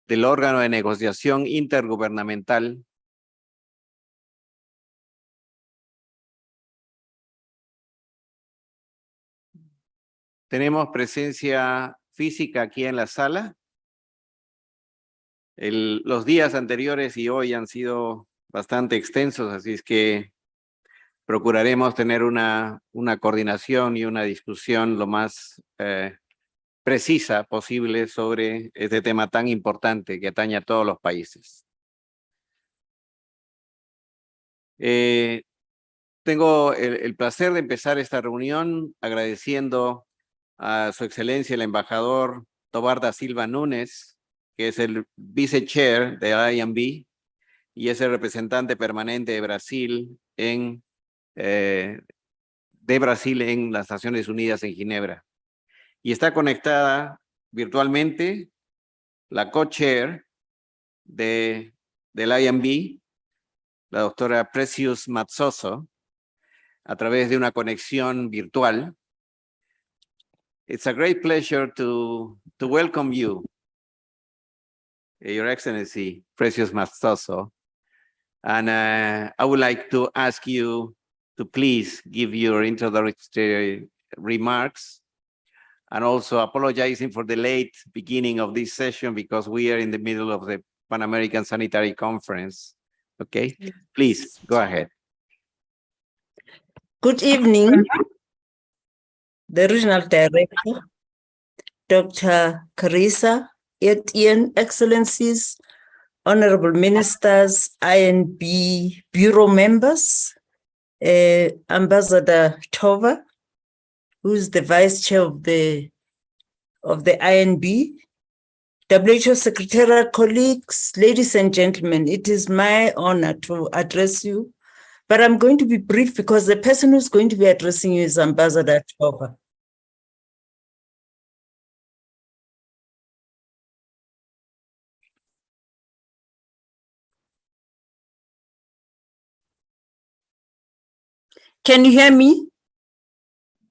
del órgano de negociación intergubernamental tenemos presencia física aquí en la sala. Los días anteriores y hoy han sido bastante extensos, así es que procuraremos tener una coordinación y una discusión lo más precisa posible sobre este tema tan importante que atañe a todos los países. Tengo el placer de empezar esta reunión agradeciendo a Su Excelencia el embajador Tobar da Silva Núñez, que es el vice-chair de INB y es el representante permanente de Brasil en las Naciones Unidas en Ginebra. Y está conectada virtualmente la co-chair del INB, la doctora Precious Matsoso, a través de una conexión virtual. It's a great pleasure to welcome you, Your Excellency, Precious Matsoso. And I would like to ask you to please give your introductory remarks, and also apologizing for the late beginning of this session because we are in the middle of the Pan American Sanitary Conference. Okay, please go ahead. Good evening, the Regional Director, Dr. Carissa, Etienne, Excellencies, Honorable Ministers, INB Bureau members, Ambassador Tova, who's the Vice Chair of the INB, WHO Secretariat colleagues, ladies and gentlemen, it is my honor to address you, but I'm going to be brief because the person who's going to be addressing you is Ambassador Tova. Can you hear me?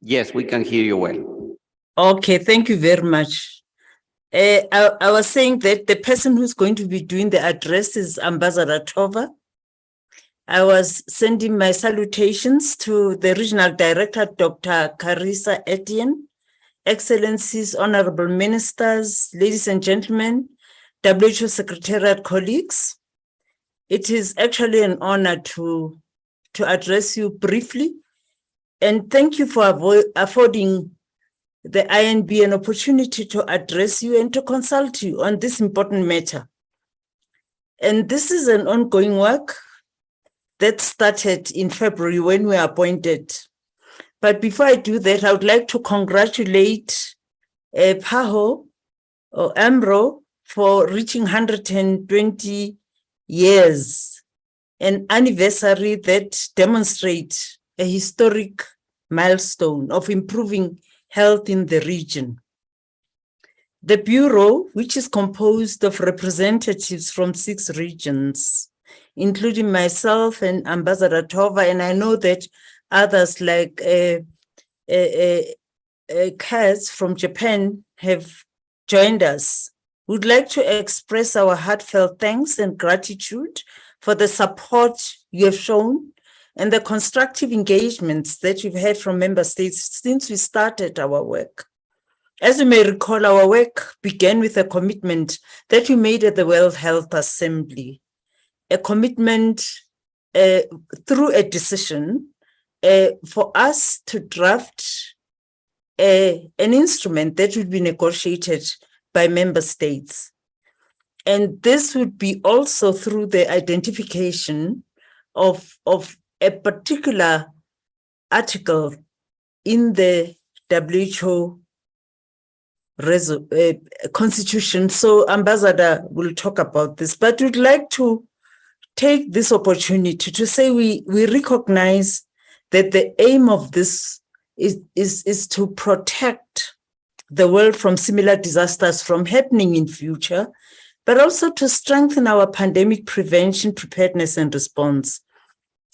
Yes, we can hear you well. Okay, thank you very much. I was saying that the person who's going to be doing the address is Ambassador Tova. I was sending my salutations to the Regional Director, Dr. Carissa Etienne, Excellencies, Honorable Ministers, ladies and gentlemen, WHO Secretariat colleagues. It is actually an honor to address you briefly, and thank you for affording the INB an opportunity to address you and to consult you on this important matter. And this is an ongoing work that started in February when we were appointed. But before I do that, I would like to congratulate PAHO or AMRO for reaching 120 years, an anniversary that demonstrates a historic milestone of improving health in the region. The Bureau, which is composed of representatives from 6 regions, including myself and Ambassador Tova, and I know that others like Kaz from Japan have joined us, would like to express our heartfelt thanks and gratitude for the support you have shown and the constructive engagements that you've had from member states since we started our work. As you may recall, our work began with a commitment that we made at the World Health Assembly, a commitment through a decision for us to draft an instrument that would be negotiated by member states. And this would be also through the identification of a particular article in the WHO Constitution. So Ambassador will talk about this, but we'd like to take this opportunity to say we recognize that the aim of this is to protect the world from similar disasters from happening in future, but also to strengthen our pandemic prevention, preparedness, and response.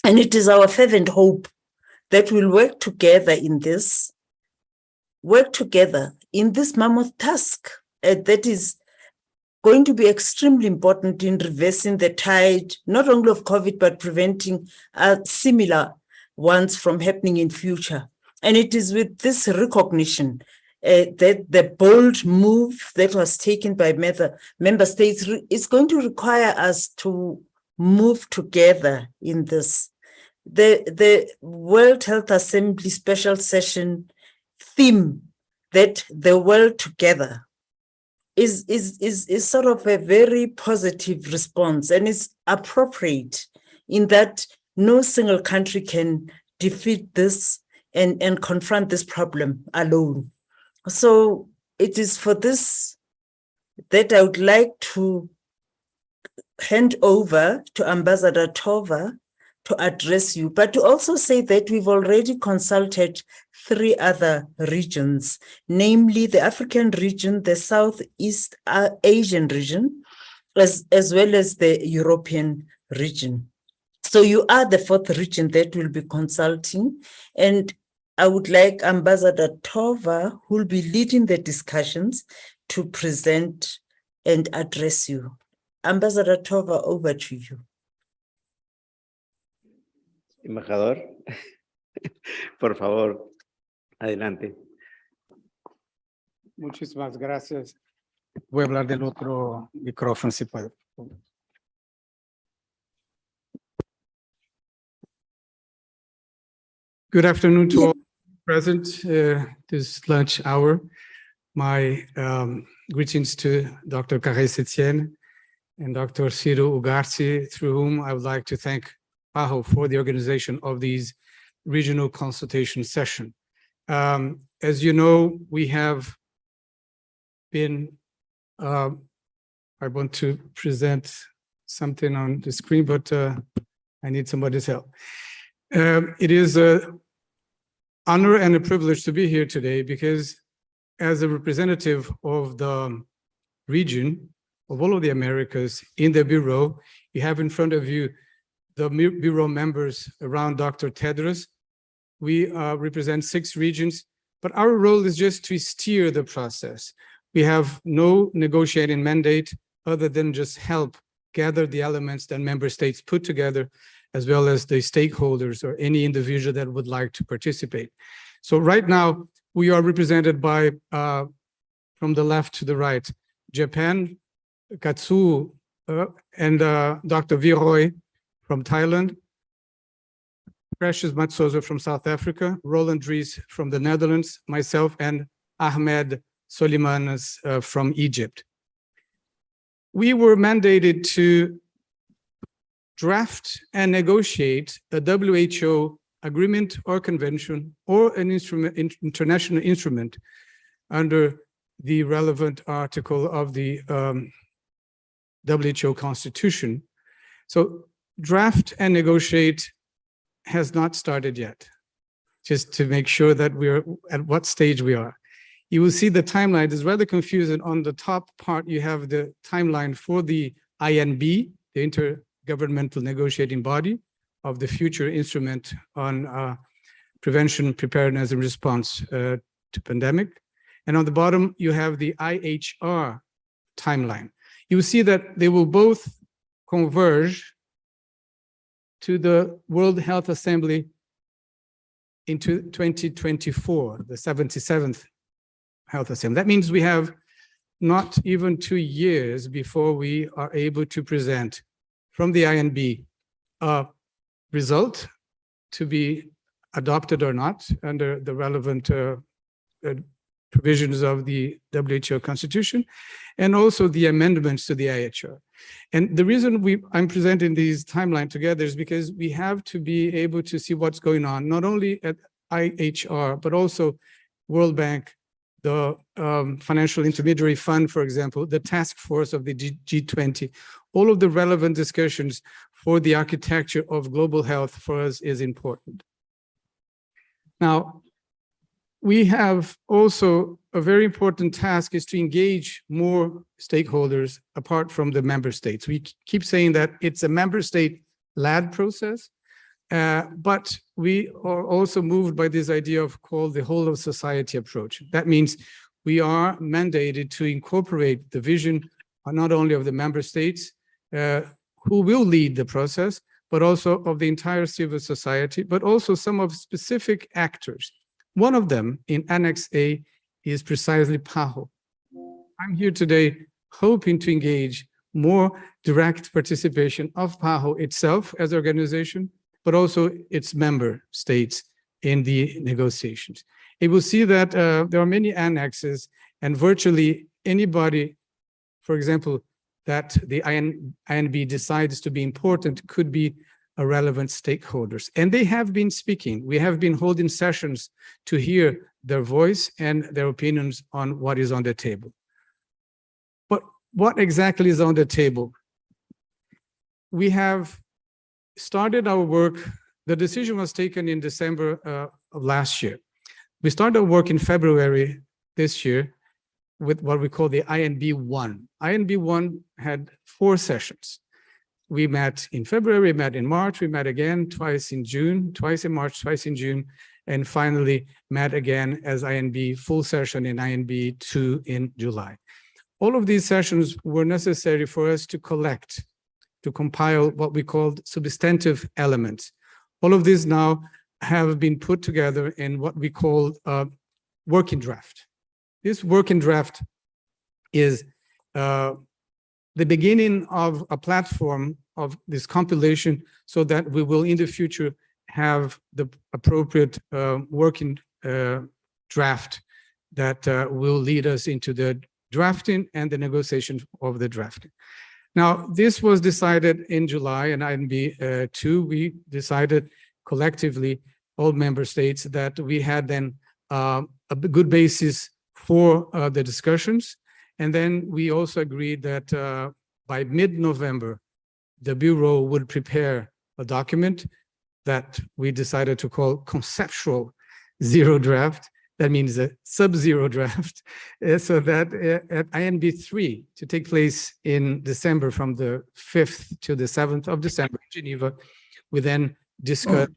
And it is our fervent hope that we'll work together in this mammoth task that is going to be extremely important in reversing the tide, not only of COVID, but preventing similar ones from happening in future. And it is with this recognition that the bold move that was taken by member states is going to require us to move together in this. The World Health Assembly special session theme, that the world together, is sort of a very positive response, and it's appropriate in that no single country can defeat this and confront this problem alone. So it is for this that I would like to hand over to Ambassador Tova to address you, but to also say that we've already consulted 3 other regions, namely the African region, the Southeast Asian region, as well as the European region. So you are the 4th region that will be consulting, and I would like Ambassador Tova, who will be leading the discussions, to present and address you. Ambassador Tova, over to you. Embajador, por favor, adelante. Muchísimas gracias. Voy a hablar del otro micrófono, si puedo. Good afternoon to all present this lunch hour. My greetings to Dr. Carré-Sétienne and Dr. Ciro Ugarte, through whom I would like to thank PAHO for the organization of these regional consultation session. As you know, we have been, I want to present something on the screen, but I need somebody's help. It is an honor and a privilege to be here today because as a representative of the region, of all of the Americas in the Bureau, you have in front of you the Bureau members around Dr. Tedros. We represent 6 regions, but our role is just to steer the process. We have no negotiating mandate other than just help gather the elements that member states put together, as well as the stakeholders or any individual that would like to participate. So right now, we are represented by, from the left to the right, Japan, Katsu, and Dr. Viroy from Thailand, Precious Matsozo from South Africa, Roland Dries from the Netherlands, myself, and Ahmed Solimanes from Egypt. We were mandated to draft and negotiate a WHO agreement or convention or an international instrument under the relevant article of the WHO Constitution. So draft and negotiate has not started yet, just to make sure that we're at what stage we are. You will see the timeline is rather confusing. On the top part, you have the timeline for the INB, the Intergovernmental Negotiating Body of the future instrument on prevention, preparedness, and response to pandemic. And on the bottom, you have the IHR timeline. You will see that they will both converge to the World Health Assembly into 2024, the 77th Health Assembly. That means we have not even 2 years before we are able to present from the INB a result to be adopted or not under the relevant provisions of the WHO Constitution, and also the amendments to the IHR. And the reason I'm presenting these timeline together is because we have to be able to see what's going on, not only at IHR, but also World Bank, the Financial Intermediary Fund, for example, the task force of the G20, all of the relevant discussions for the architecture of global health for us is important. Now, we have also a very important task is to engage more stakeholders apart from the member states. We keep saying that it's a member state-led process, but we are also moved by this idea of called the whole of society approach. That means we are mandated to incorporate the vision not only of the member states who will lead the process, but also of the entire civil society, but also some of specific actors. One of them in Annex A is precisely PAHO. I'm here today hoping to engage more direct participation of PAHO itself as an organization, but also its member states in the negotiations. You will see that there are many annexes, and virtually anybody, for example, that the INB decides to be important could be a relevant stakeholders. And they have been speaking. We have been holding sessions to hear their voice and their opinions on what is on the table. But what exactly is on the table? We have started our work. The decision was taken in December of last year. We started work in February this year with what we call the INB 1. INB 1 had 4 sessions. We met in February, we met in March, we met again twice in June, twice in March, twice in June, and finally met again as INB full session in INB 2 in July. All of these sessions were necessary for us to collect, to compile what we called substantive elements. All of these now have been put together in what we call a working draft. This working draft is the beginning of a platform of this compilation so that we will in the future have the appropriate working draft that will lead us into the drafting and the negotiation of the drafting. Now, this was decided in July, and INB 2, we decided collectively, all member states, that we had then a good basis for the discussions. And then we also agreed that by mid-November, the Bureau would prepare a document that we decided to call Conceptual Zero Draft. That means a sub-zero draft, so that at INB 3, to take place in December from the 5th to the 7th of December in Geneva, we then discuss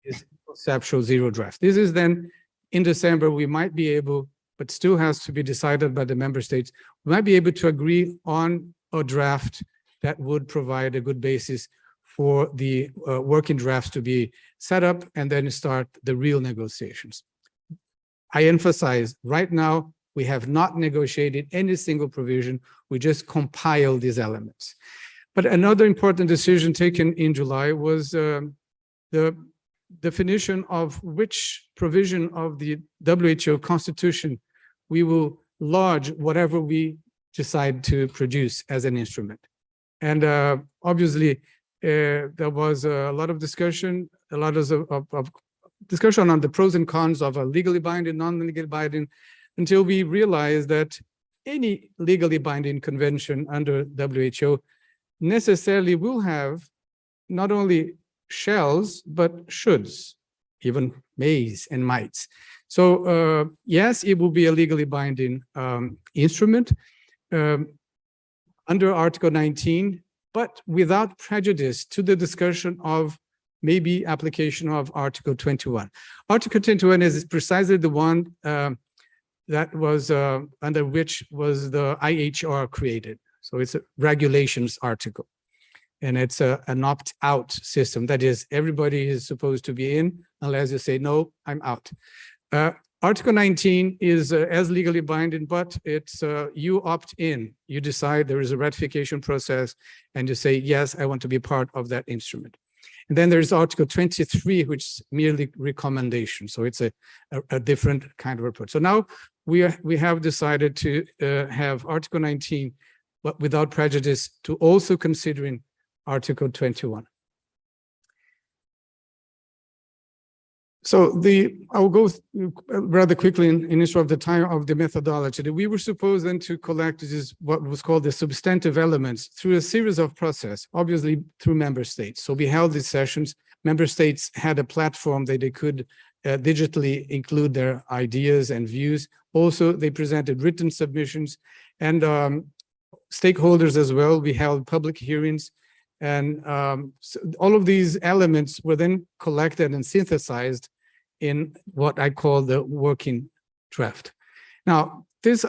this conceptual zero draft. This is then in December, we might be able, but still has to be decided by the member states, we might be able to agree on a draft that would provide a good basis for the working drafts to be set up and then start the real negotiations. I emphasize, right now, we have not negotiated any single provision. We just compile these elements. But another important decision taken in July was the definition of which provision of the WHO Constitution we will lodge whatever we decide to produce as an instrument. And obviously, there was a lot of discussion, a lot of discussion on the pros and cons of a legally binding, non-legally binding, until we realized that any legally binding convention under WHO necessarily will have not only shalls, but shoulds, even mays and mights. So yes, it will be a legally binding instrument under Article 19, but without prejudice to the discussion of maybe application of Article 21. Article 21 is precisely the one that was under which was the IHR created. So it's a regulations article. And it's an opt-out system. That is, everybody is supposed to be in unless you say, no, I'm out. Article 19 is as legally binding, but it's you opt in. You decide, there is a ratification process, and you say, yes, I want to be part of that instrument. And then there's Article 23, which is merely recommendation. So it's a different kind of approach. So now we have decided to have Article 19, but without prejudice, to also considering Article 21. So I will go rather quickly in interest of the time of the methodology. We were supposed then to collect what was called the substantive elements through a series of process, obviously through member states. So we held these sessions. Member states had a platform that they could digitally include their ideas and views. Also, they presented written submissions and stakeholders as well. We held public hearings. And so all of these elements were then collected and synthesized in what I call the working draft. Now, this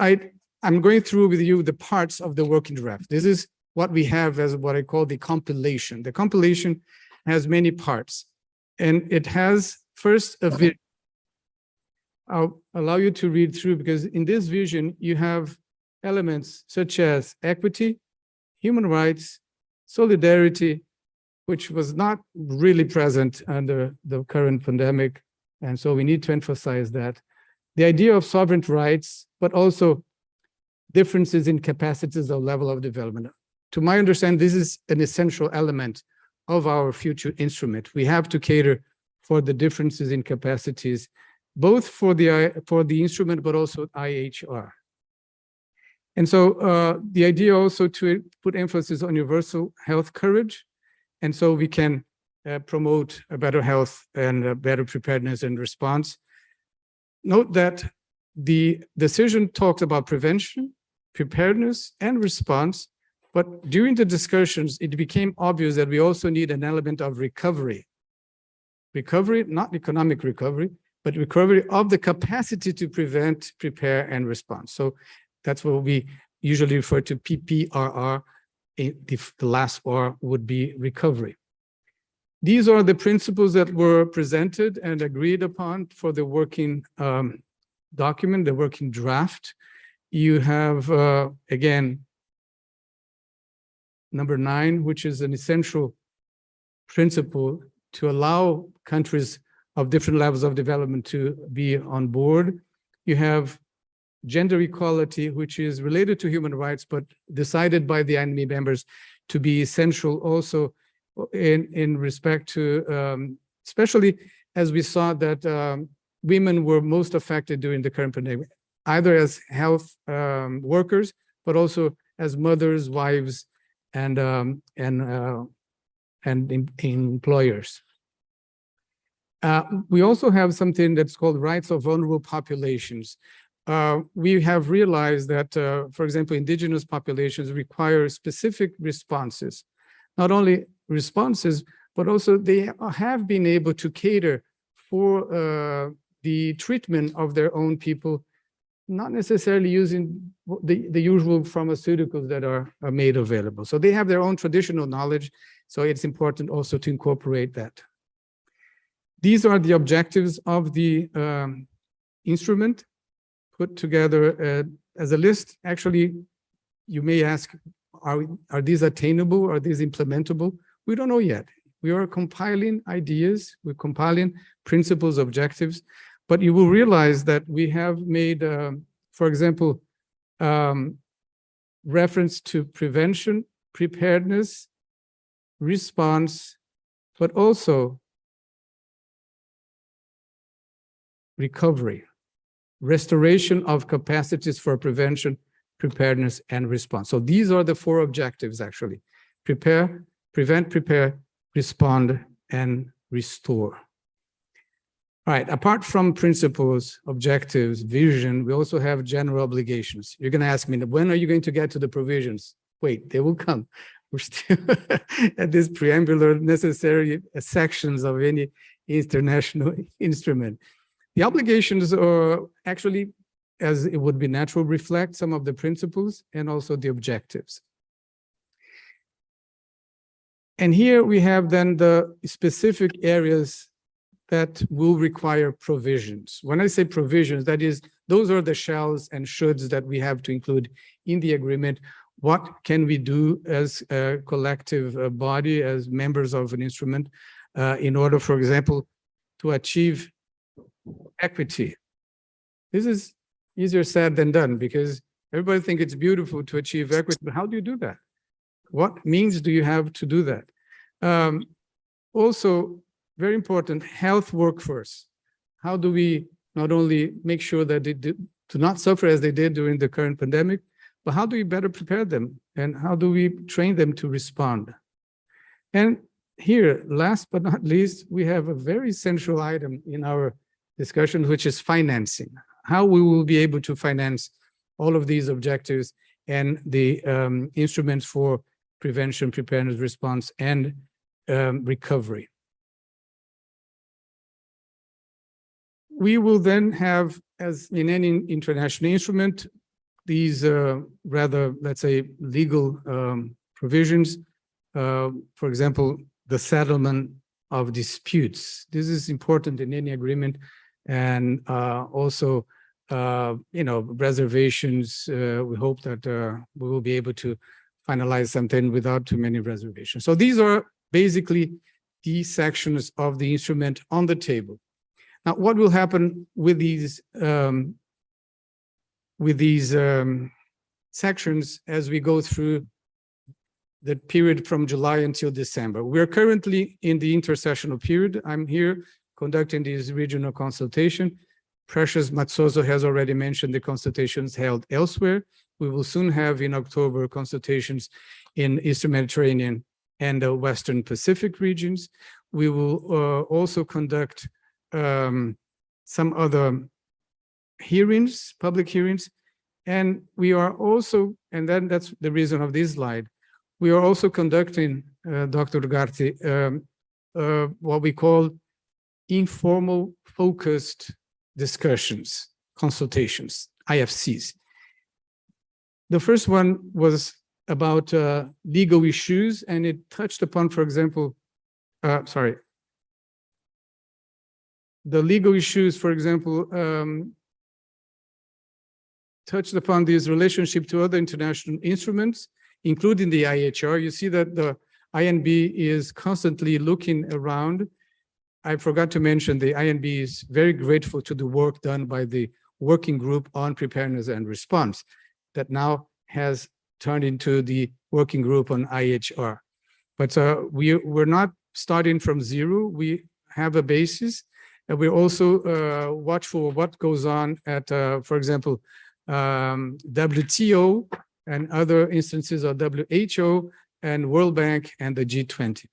I'm going through with you the parts of the working draft. This is what we have as what I call the compilation. The compilation has many parts, and it has first a vision. I'll allow you to read through, because in this vision, you have elements such as equity, human rights, solidarity, which was not really present under the current pandemic. And so we need to emphasize that. The idea of sovereign rights, but also differences in capacities or level of development. To my understanding, this is an essential element of our future instrument. We have to cater for the differences in capacities, both for the instrument, but also IHR. And so the idea also to put emphasis on universal health coverage, and so we can promote a better health and a better preparedness and response. Note that the decision talks about prevention, preparedness, and response, but during the discussions, it became obvious that we also need an element of recovery. Recovery, not economic recovery, but recovery of the capacity to prevent, prepare, and respond. So that's what we usually refer to PPRR. The last R would be recovery. These are the principles that were presented and agreed upon for the working document, the working draft. You have, again, number 9, which is an essential principle to allow countries of different levels of development to be on board. You have gender equality, which is related to human rights, but decided by the INB members to be essential also in respect to, especially as we saw that women were most affected during the current pandemic, either as health workers, but also as mothers, wives, and employers. We also have something that's called rights of vulnerable populations. We have realized that, for example, indigenous populations require specific responses, not only responses, but also they have been able to cater for the treatment of their own people, not necessarily using the usual pharmaceuticals that are made available. So they have their own traditional knowledge, so it's important also to incorporate that. These are the objectives of the instrument, put together as a list. Actually, you may ask, are these attainable? Are these implementable? We don't know yet. We are compiling ideas, we're compiling principles, objectives, but you will realize that we have made, for example, reference to prevention, preparedness, response, but also recovery, restoration of capacities for prevention, preparedness, and response. So these are the 4 objectives, actually. Prepare, prevent, prepare, respond, and restore. All right, apart from principles, objectives, vision, we also have general obligations. You're going to ask me, when are you going to get to the provisions? Wait, they will come. We're still at this preambular necessary sections of any international instrument. The obligations are actually, as it would be natural, reflect some of the principles and also the objectives. And here we have then the specific areas that will require provisions. When I say provisions, that is, those are the shalls and shoulds that we have to include in the agreement. What can we do as a collective body, as members of an instrument, in order, for example, to achieve equity? This is easier said than done, because everybody thinks it's beautiful to achieve equity, but how do you do that? What means do you have to do that? Also, very important, health workforce. How do we not only make sure that they do not suffer as they did during the current pandemic, but how do we better prepare them? And how do we train them to respond? And here, last but not least, we have a very central item in our discussion, which is financing. How we will be able to finance all of these objectives and the instruments for prevention, preparedness, response, and recovery. We will then have, as in any international instrument, these rather, let's say, legal provisions. For example, the settlement of disputes. This is important in any agreement, and also, reservations. We hope that we will be able to finalize something without too many reservations. So these are basically the sections of the instrument on the table. Now, what will happen with these sections as we go through the period from July until December? We're currently in the intersessional period. I'm here conducting this regional consultation. Precious Matsoso has already mentioned the consultations held elsewhere. We will soon have in October consultations in Eastern Mediterranean and the Western Pacific regions. We will also conduct some other hearings, public hearings, and we are also, and then that's the reason of this slide, we are also conducting, Dr. Ugarte, what we call informal focused discussions, consultations, IFCs. The first one was about legal issues, and it touched upon, for example, the legal issues, for example, touched upon this relationship to other international instruments, including the IHR. You see that the INB is constantly looking around. I forgot to mention the INB is very grateful to the work done by the Working Group on Preparedness and Response that now has turned into the Working Group on IHR. But we're not starting from zero. We have a basis, and we're also watchful of what goes on at, for example, WTO and other instances of WHO and World Bank and the G20.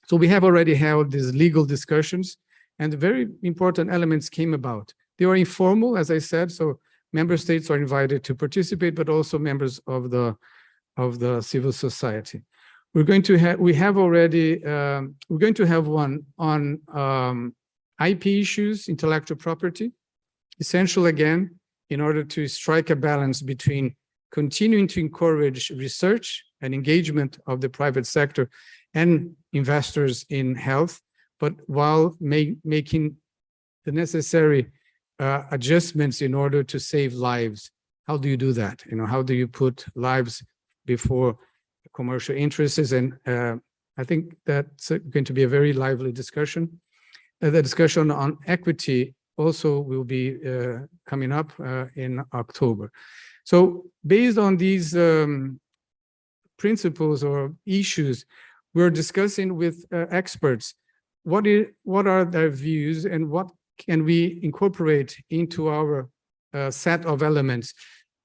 So we have already held these legal discussions, and very important elements came about. They are informal, as I said, so member states are invited to participate, but also members of the civil society. We're going to have, we're going to have one on IP issues, intellectual property, essential again, in order to strike a balance between continuing to encourage research and engagement of the private sector and investors in health, but while making the necessary adjustments in order to save lives. How do you do that? How do you put lives before commercial interests? And I think that's going to be a very lively discussion. The discussion on equity also will be coming up in October. So based on these principles or issues, we're discussing with experts what are their views and what can we incorporate into our set of elements,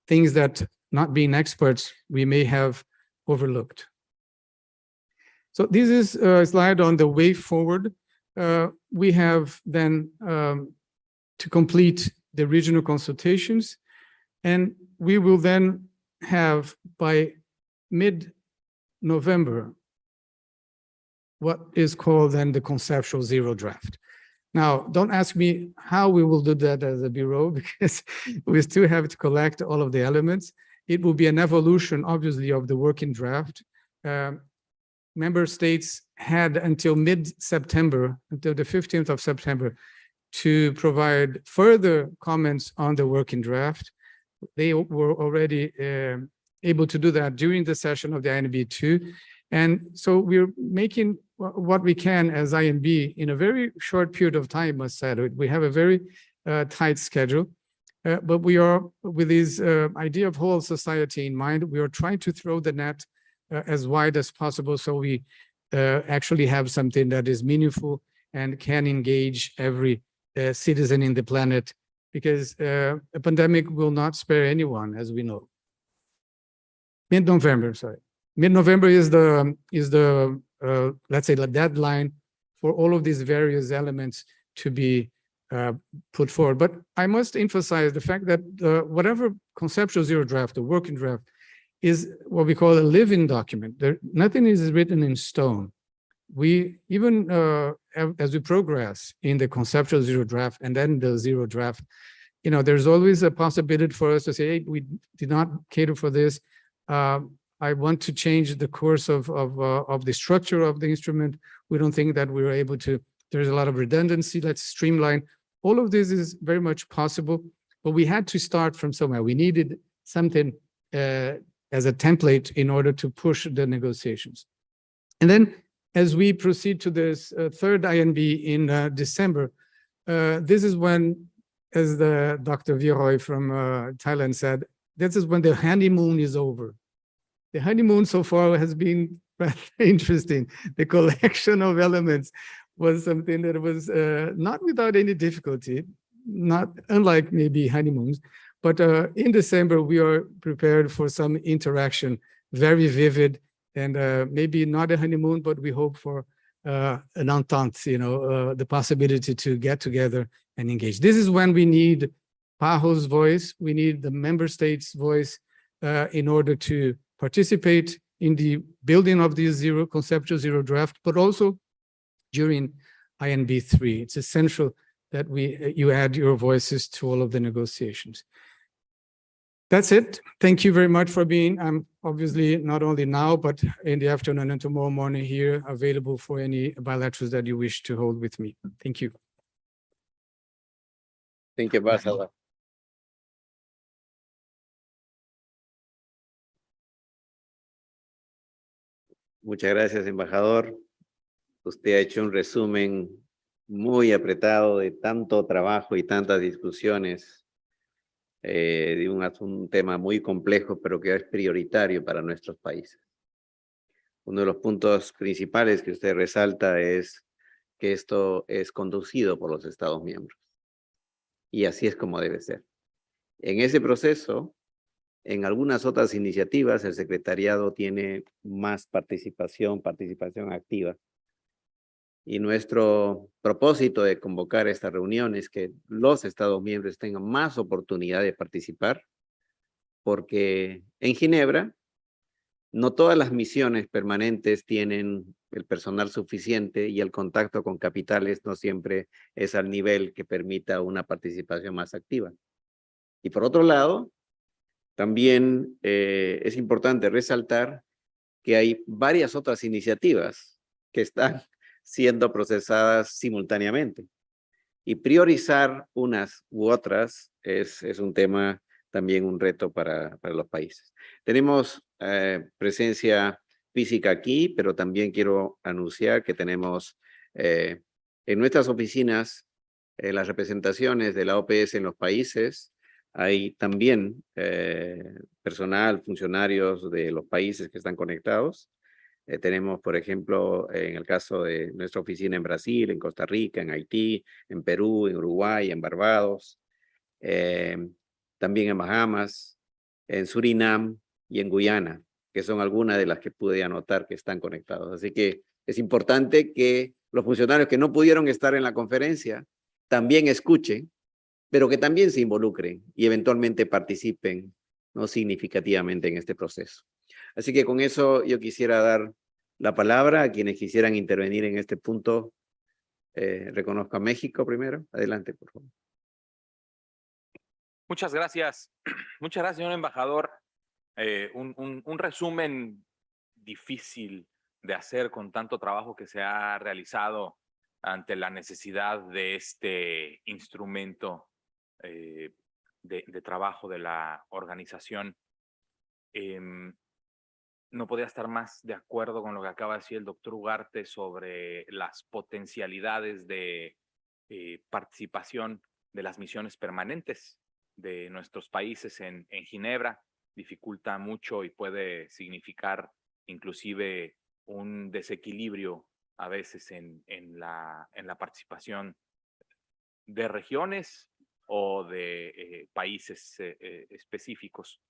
things that, not being experts, we may have overlooked. So this is a slide on the way forward. We have then to complete the regional consultations, and we will then have by mid-November what is called then the conceptual zero draft. Now, don't ask me how we will do that as a bureau, because we still have to collect all of the elements. It will be an evolution, obviously, of the working draft. Member states had until mid-September, until the 15th of September, to provide further comments on the working draft. They were already able to do that during the session of the INB 2. And so we're making what we can as INB in a very short period of time, I must say. We have a very tight schedule, but we are, with this idea of whole society in mind, we are trying to throw the net as wide as possible so we actually have something that is meaningful and can engage every citizen in the planet, because a pandemic will not spare anyone, as we know. Mid-November, sorry. Mid-November is the let's say the deadline for all of these various elements to be put forward. But I must emphasize the fact that whatever conceptual zero draft, the working draft, is what we call a living document. Nothing is written in stone. We even as we progress in the conceptual zero draft and then the zero draft, you know, there's always a possibility for us to say, hey, we did not cater for this. I want to change the course of the structure of the instrument. We don't think that we were able to. There's a lot of redundancy. Let's streamline. All of this is very much possible, but we had to start from somewhere. We needed something as a template in order to push the negotiations. And then as we proceed to this third INB in December, this is when, as the Dr. Viroy from Thailand said, this is when the honeymoon is over. The honeymoon so far has been rather interesting. The collection of elements was something that was not without any difficulty, not unlike maybe honeymoons, but in December, we are prepared for some interaction, very vivid, and maybe not a honeymoon, but we hope for an entente, you know, the possibility to get together and engage. This is when we need PAHO's voice, we need the member states' voice in order to participate in the building of this conceptual zero draft, but also during INB 3. It's essential that you add your voices to all of the negotiations. That's it. Thank you very much for being, I'm obviously not only now, but in the afternoon and tomorrow morning here, available for any bilaterals that you wish to hold with me. Thank you. Thank you, Ambassador. Muchas gracias, embajador. Usted ha hecho un resumen muy apretado de tanto trabajo y tantas discusiones de un tema muy complejo, pero que es prioritario para nuestros países. Uno de los puntos principales que usted resalta es que esto es conducido por los Estados miembros. Y así es como debe ser. En ese proceso, en algunas otras iniciativas, el secretariado tiene más participación activa. Y nuestro propósito de convocar esta reunión es que los Estados miembros tengan más oportunidad de participar, porque en Ginebra no todas las misiones permanentes tienen el personal suficiente y el contacto con capitales no siempre es al nivel que permita una participación más activa. Y por otro lado, también es importante resaltar que hay varias otras iniciativas que están siendo procesadas simultáneamente. Y priorizar unas u otras es un tema, también un reto para los países. Tenemos presencia física aquí, pero también quiero anunciar que tenemos en nuestras oficinas las representaciones de la OPS en los países. Hay también personal, funcionarios de los países que están conectados. Tenemos, por ejemplo, en el caso de nuestra oficina en Brasil, en Costa Rica, en Haití, en Perú, en Uruguay, en Barbados, también en Bahamas, en Surinam y en Guyana, que son algunas de las que pude anotar que están conectados. Así que es importante que los funcionarios que no pudieron estar en la conferencia también escuchen, pero que también se involucren y eventualmente participen, ¿no?, significativamente en este proceso. Así que con eso yo quisiera dar la palabra a quienes quisieran intervenir en este punto. Reconozco a México primero. Adelante, por favor. Muchas gracias. Muchas gracias, señor embajador. Un resumen difícil de hacer con tanto trabajo que se ha realizado ante la necesidad de este instrumento de trabajo de la organización. No podía estar más de acuerdo con lo que acaba de decir el doctor Ugarte sobre las potencialidades de participación de las misiones permanentes de nuestros países en Ginebra. Dificulta mucho y puede significar inclusive un desequilibrio a veces en la participación de regiones o de países específicos.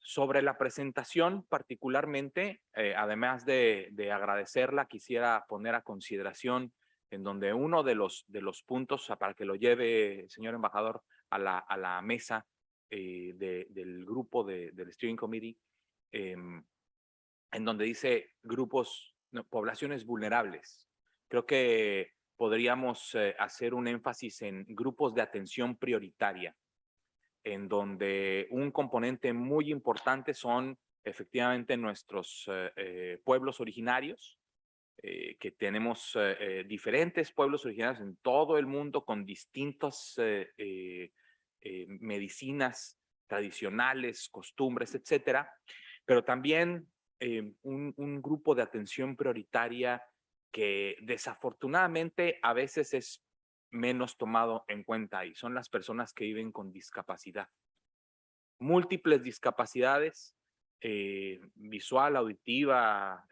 Sobre la presentación particularmente, además de agradecerla, quisiera poner a consideración en donde uno de los puntos, para que lo lleve, señor embajador, a la mesa del grupo del Steering Committee, en donde dice grupos, no, poblaciones vulnerables. Creo que podríamos hacer un énfasis en grupos de atención prioritaria. en donde un componente muy importante son efectivamente nuestros pueblos originarios, que tenemos diferentes pueblos originarios en todo el mundo con distintas medicinas tradicionales, costumbres, etcétera, pero también un grupo de atención prioritaria que desafortunadamente a veces es menos tomado en cuenta y son las personas que viven con discapacidad. Múltiples discapacidades, visual, auditiva,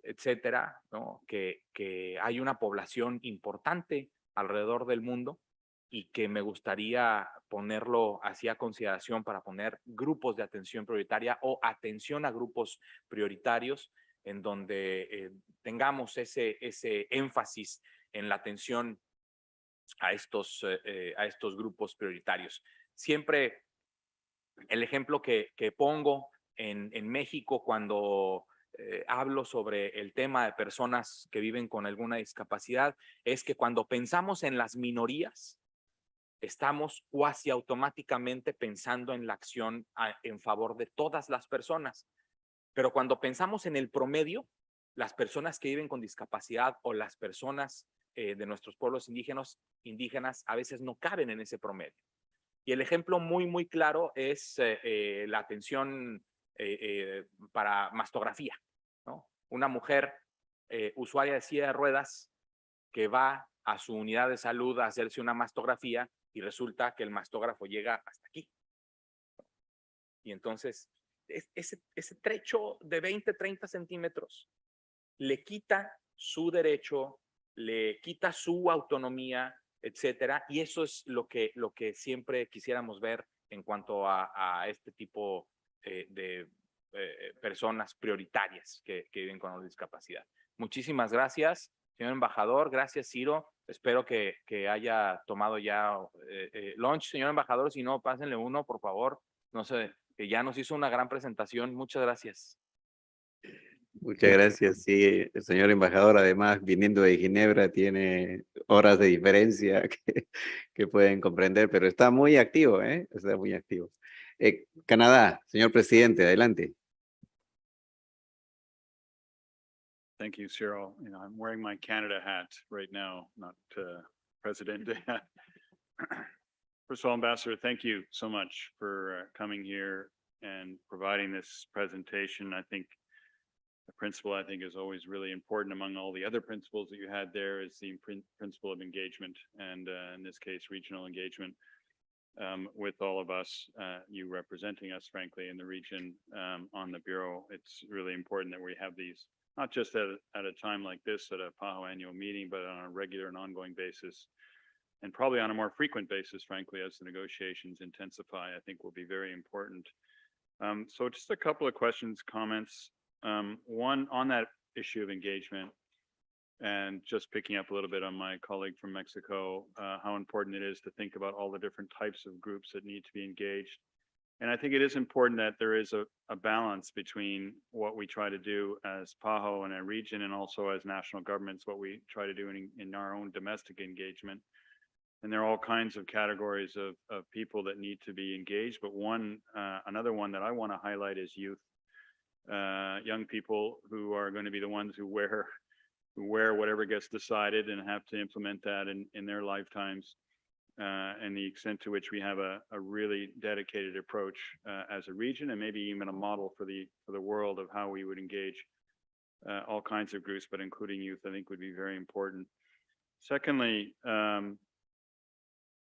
etcétera, ¿no? Que hay una población importante alrededor del mundo y que me gustaría ponerlo así a consideración para poner grupos de atención prioritaria o atención a grupos prioritarios en donde tengamos ese énfasis en la atención a estos grupos prioritarios. Siempre el ejemplo que pongo en México cuando hablo sobre el tema de personas que viven con alguna discapacidad es que cuando pensamos en las minorías, estamos cuasi automáticamente pensando en la acción en favor de todas las personas. Pero cuando pensamos en el promedio, las personas que viven con discapacidad o las personas de nuestros pueblos indígenas a veces no caben en ese promedio. Y el ejemplo muy, muy claro es la atención para mastografía, ¿no? Una mujer usuaria de silla de ruedas que va a su unidad de salud a hacerse una mastografía y resulta que el mastógrafo llega hasta aquí. Y entonces ese trecho de 20, 30 centímetros le quita su derecho, le quita su autonomía, etcétera. Y eso es lo que siempre quisiéramos ver en cuanto a este tipo de personas prioritarias que viven con una discapacidad. Muchísimas gracias, señor embajador. Gracias, Ciro. Espero que haya tomado ya lunch, señor embajador. Si no, pásenle uno, por favor. No sé, que ya nos hizo una gran presentación. Muchas gracias. Muchas gracias. Sí, el señor embajador, además, viniendo de Ginebra, tiene horas de diferencia que pueden comprender, pero está muy activo, ¿eh? Está muy activo. Canadá, señor presidente, adelante. Thank you, Cyril. You know, I'm wearing my Canada hat right now, not President hat. First of all, Ambassador, thank you so much for coming here and providing this presentation. I think the principle is always really important among all the other principles that you had there is the principle of engagement and in this case, regional engagement with all of us, you representing us, frankly, in the region on the Bureau. It's really important that we have these, not just at a time like this at a PAHO annual meeting, but on a regular and ongoing basis, and probably on a more frequent basis, frankly, as the negotiations intensify, I think will be very important. So just a couple of questions, comments. One on that issue of engagement, and just picking up a little bit on my colleague from Mexico, how important it is to think about all the different types of groups that need to be engaged. And I think it is important that there is a balance between what we try to do as PAHO and a region and also as national governments, what we try to do in our own domestic engagement. And there are all kinds of categories of people that need to be engaged. But another one that I want to highlight is youth, young people who are going to be the ones who wear whatever gets decided and have to implement that in their lifetimes. And the extent to which we have a really dedicated approach as a region and maybe even a model for the world of how we would engage all kinds of groups, but including youth, I think would be very important. Secondly,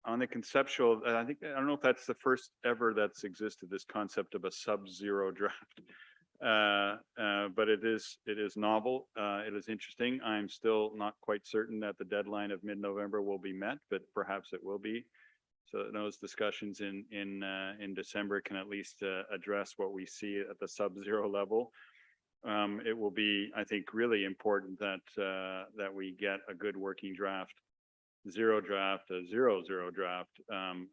on the conceptual, I don't know if that's the first ever that's existed, this concept of a sub-zero draft. But it is novel. It is interesting. I'm still not quite certain that the deadline of mid-November will be met, but perhaps it will be. So those discussions in December can at least address what we see at the sub-zero level. It will be, I think, really important that we get a good working draft, zero draft, a zero draft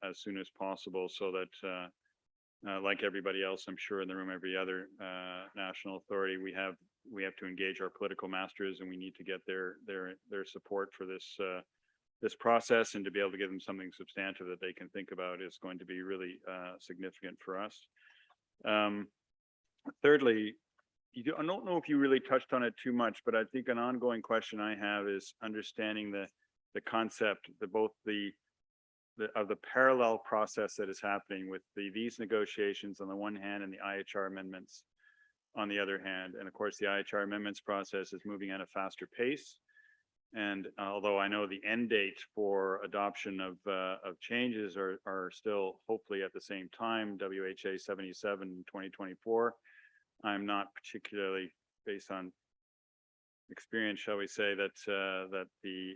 as soon as possible, so that. Like everybody else, I'm sure in the room, every other national authority, we have to engage our political masters, and we need to get their support for this this process and to be able to give them something substantive that they can think about is going to be really significant for us. Thirdly, I don't know if you really touched on it too much, but I think an ongoing question I have is understanding the concept, of the parallel process that is happening with these negotiations on the one hand and the IHR amendments on the other hand. And of course, the IHR amendments process is moving at a faster pace. And although I know the end date for adoption of changes are still hopefully at the same time, WHA 77 in 2024, I'm not particularly, based on experience, shall we say, that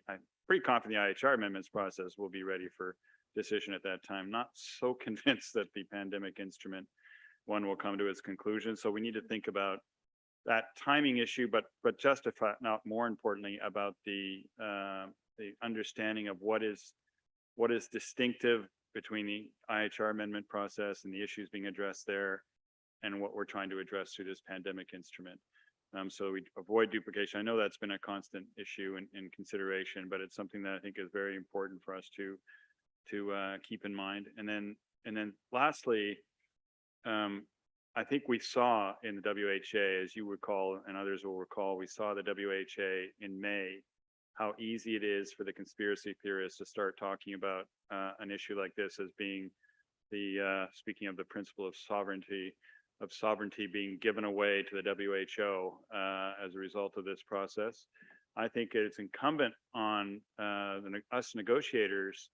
I'm pretty confident the IHR amendments process will be ready for decision at that time. Not so convinced that the pandemic instrument one will come to its conclusion. So we need to think about that timing issue, but justify, not more importantly, about the understanding of what is distinctive between the IHR amendment process and the issues being addressed there, and what we're trying to address through this pandemic instrument. So we avoid duplication. I know that's been a constant issue in consideration, but it's something that I think is very important for us to keep in mind. And then lastly, I think we saw in the WHA, as you recall, and others will recall, we saw the WHA in May, how easy it is for the conspiracy theorists to start talking about an issue like this as being speaking of the principle of sovereignty being given away to the WHO as a result of this process. I think it's incumbent on us negotiators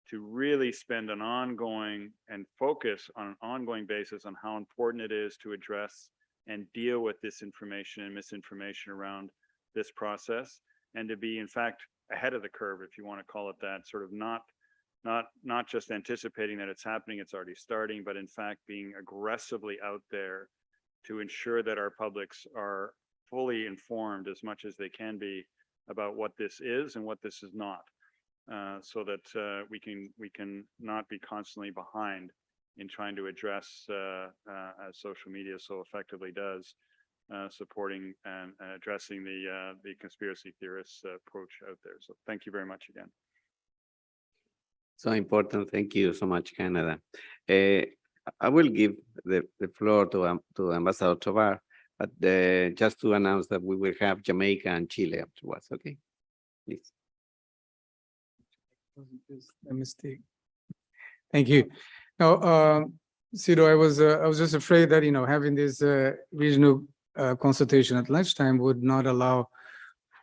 to really spend an ongoing and focus on an ongoing basis on how important it is to address and deal with disinformation and misinformation around this process, and to be in fact ahead of the curve, if you want to call it that, sort of not just anticipating that it's happening, it's already starting, but in fact being aggressively out there to ensure that our publics are fully informed as much as they can be about what this is and what this is not. So that we can not be constantly behind in trying to address, as social media so effectively does, supporting and addressing the conspiracy theorists' approach out there. So thank you very much again. So important. Thank you so much, Canada. I will give the floor to Ambassador Tovar, but just to announce that we will have Jamaica and Chile afterwards. Okay, please. A mistake. Thank you. Now, Ciro, I was just afraid that having this regional consultation at lunchtime would not allow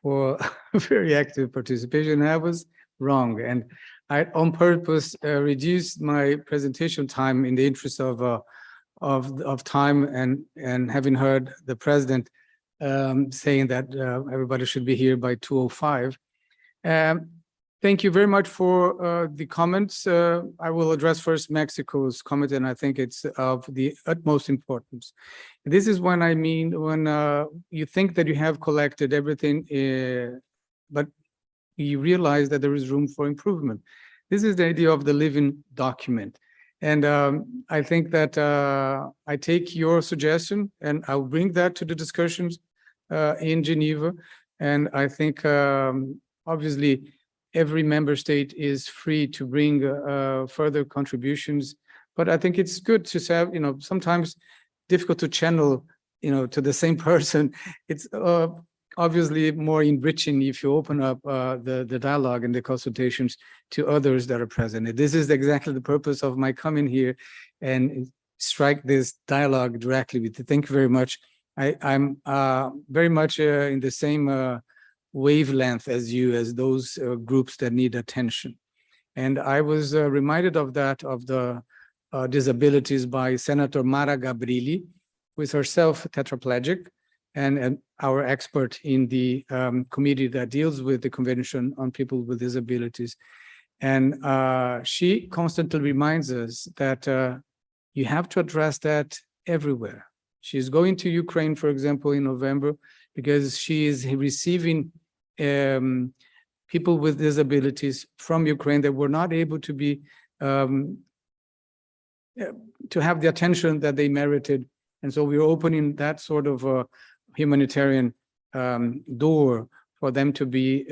for very active participation. I was wrong, and I on purpose reduced my presentation time in the interest of time, and having heard the president saying that everybody should be here by 2:05. Thank you very much for the comments. I will address first Mexico's comment, and I think it's of the utmost importance. This is when you think that you have collected everything, but you realize that there is room for improvement. This is the idea of the living document. And I think that I take your suggestion and I'll bring that to the discussions in Geneva. And I think obviously every member state is free to bring further contributions, but I think it's good to have, sometimes difficult to channel, to the same person. It's obviously more enriching if you open up the dialogue and the consultations to others that are present. This is exactly the purpose of my coming here and strike this dialogue directly with you. Thank you very much. I'm very much in the same wavelength as you, as those groups that need attention. And I was reminded of that, of the disabilities by Senator Mara Gabrilli, who is herself tetraplegic and our expert in the committee that deals with the Convention on People with Disabilities. And she constantly reminds us that you have to address that everywhere. She's going to Ukraine, for example, in November, because she is receiving people with disabilities from Ukraine that were not able to be to have the attention that they merited. And so we're opening that sort of humanitarian door for them to be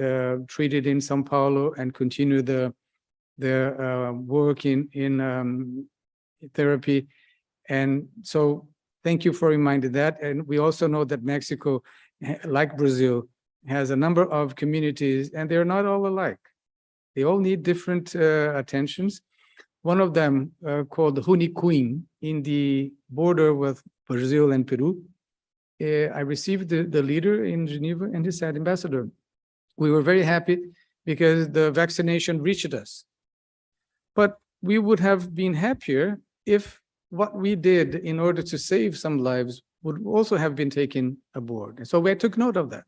treated in Sao Paulo and continue their work in therapy. And so thank you for reminding that. And we also know that Mexico, like Brazil, has a number of communities, and they're not all alike. They all need different attentions. One of them, called Hunicuin, in the border with Brazil and Peru, I received the leader in Geneva, and he said, Ambassador, we were very happy because the vaccination reached us. But we would have been happier if what we did in order to save some lives would also have been taken aboard. And so we took note of that.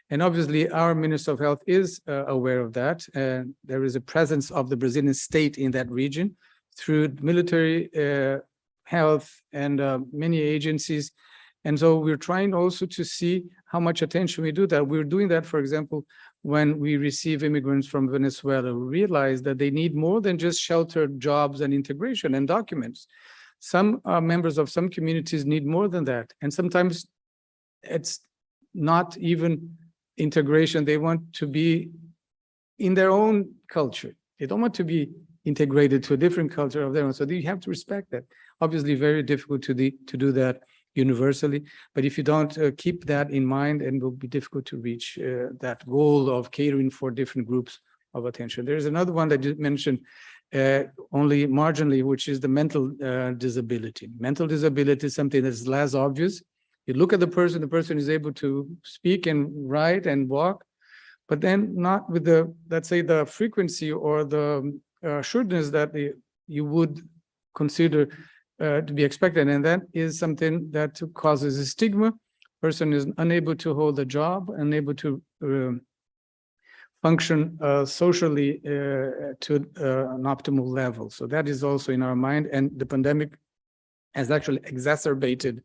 And obviously, our Minister of Health is aware of that. And there is a presence of the Brazilian state in that region through military health and many agencies. And so we're trying also to see how much attention we do that. We're doing that, for example, when we receive immigrants from Venezuela, we realize that they need more than just shelter, jobs, and integration and documents. Some members of some communities need more than that. And sometimes it's not even integration. They want to be in their own culture. They don't want to be integrated to a different culture of their own. So you have to respect that. Obviously, very difficult to do that universally. But if you don't keep that in mind, it will be difficult to reach that goal of catering for different groups of attention. There's another one that you mentioned only marginally, which is the mental disability. Mental disability is something that's less obvious. You look at the person is able to speak and write and walk, but then not with the, let's say, the frequency or the assuredness that you would consider to be expected. And that is something that causes a stigma. Person is unable to hold a job, unable to function socially to an optimal level. So that is also in our mind. And the pandemic has actually exacerbated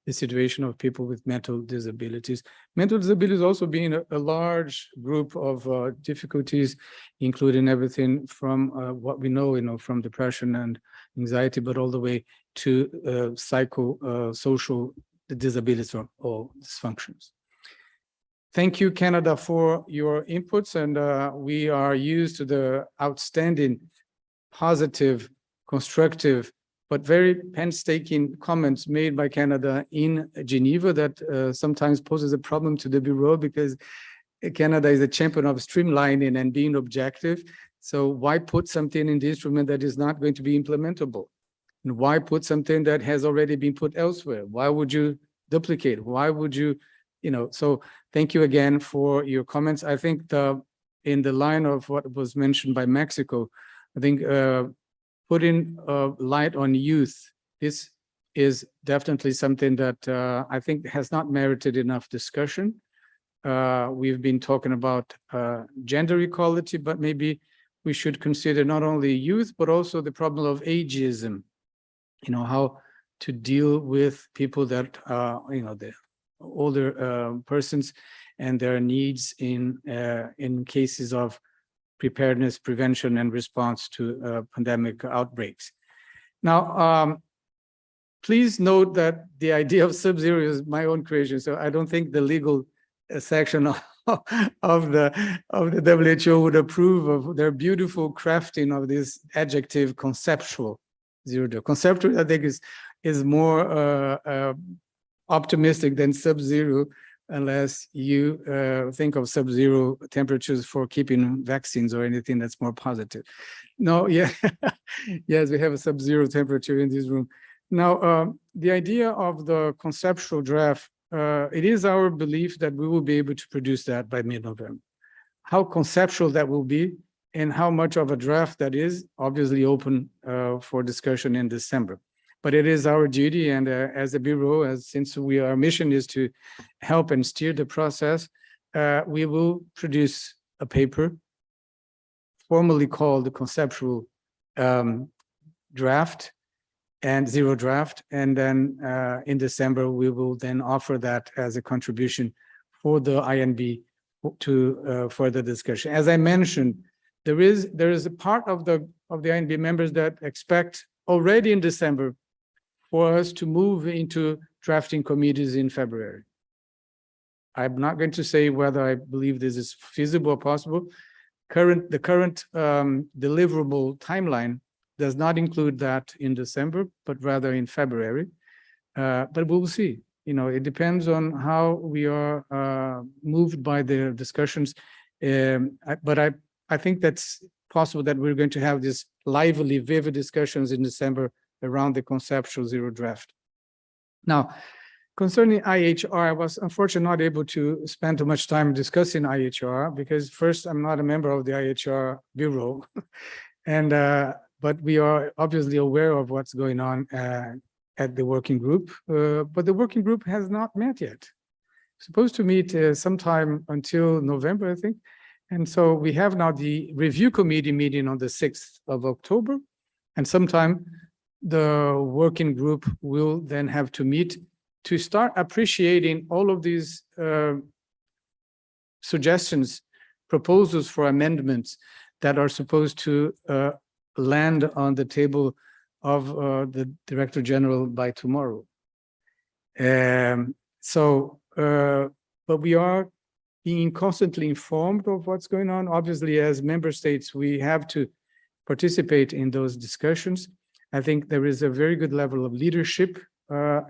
the situation of people with mental disabilities. Mental disabilities also being a large group of difficulties, including everything from what we know, from depression and anxiety, but all the way to psychosocial disabilities or all dysfunctions. Thank you, Canada, for your inputs, and we are used to the outstanding, positive, constructive, but very painstaking comments made by Canada in Geneva that sometimes poses a problem to the Bureau, because Canada is a champion of streamlining and being objective. So why put something in the instrument that is not going to be implementable? And why put something that has already been put elsewhere? Why would you duplicate? Why would you, so thank you again for your comments. I think in the line of what was mentioned by Mexico, I think putting light on youth, this is definitely something that I think has not merited enough discussion. We've been talking about gender equality, but maybe we should consider not only youth, but also the problem of ageism, how to deal with people that, the older persons and their needs in cases of preparedness, prevention, and response to pandemic outbreaks. Now, please note that the idea of sub-zero is my own creation, so I don't think the legal section of the WHO would approve of their beautiful crafting of this adjective conceptual zero. Conceptual, I think, is more optimistic than sub-zero, unless you think of sub-zero temperatures for keeping vaccines or anything that's more positive. No, yeah, yes, we have a sub-zero temperature in this room. Now, the idea of the conceptual draft, it is our belief that we will be able to produce that by mid-November. How conceptual that will be and how much of a draft that is, obviously open for discussion in December. But it is our duty, and as a Bureau, since our mission is to help and steer the process, we will produce a paper formally called the Conceptual Draft and Zero Draft, and then in December, we will then offer that as a contribution for the INB to further discussion. As I mentioned, there is a part of the INB members that expect already in December for us to move into drafting committees in February. I'm not going to say whether I believe this is feasible or possible. The current deliverable timeline does not include that in December, but rather in February. But we will see. You know, it depends on how we are moved by the discussions. But I think that's possible that we're going to have these lively, vivid discussions in December around the conceptual zero draft. Now, concerning IHR, I was unfortunately not able to spend too much time discussing IHR because first, I'm not a member of the IHR Bureau. And but we are obviously aware of what's going on at the working group, but the working group has not met yet. Supposed to meet sometime until November, I think. And so we have now the review committee meeting on the 6th of October, and sometime the working group will then have to meet to start appreciating all of these suggestions, proposals for amendments that are supposed to land on the table of the Director General by tomorrow. But we are being constantly informed of what's going on. Obviously, as member states, we have to participate in those discussions. I think there is a very good level of leadership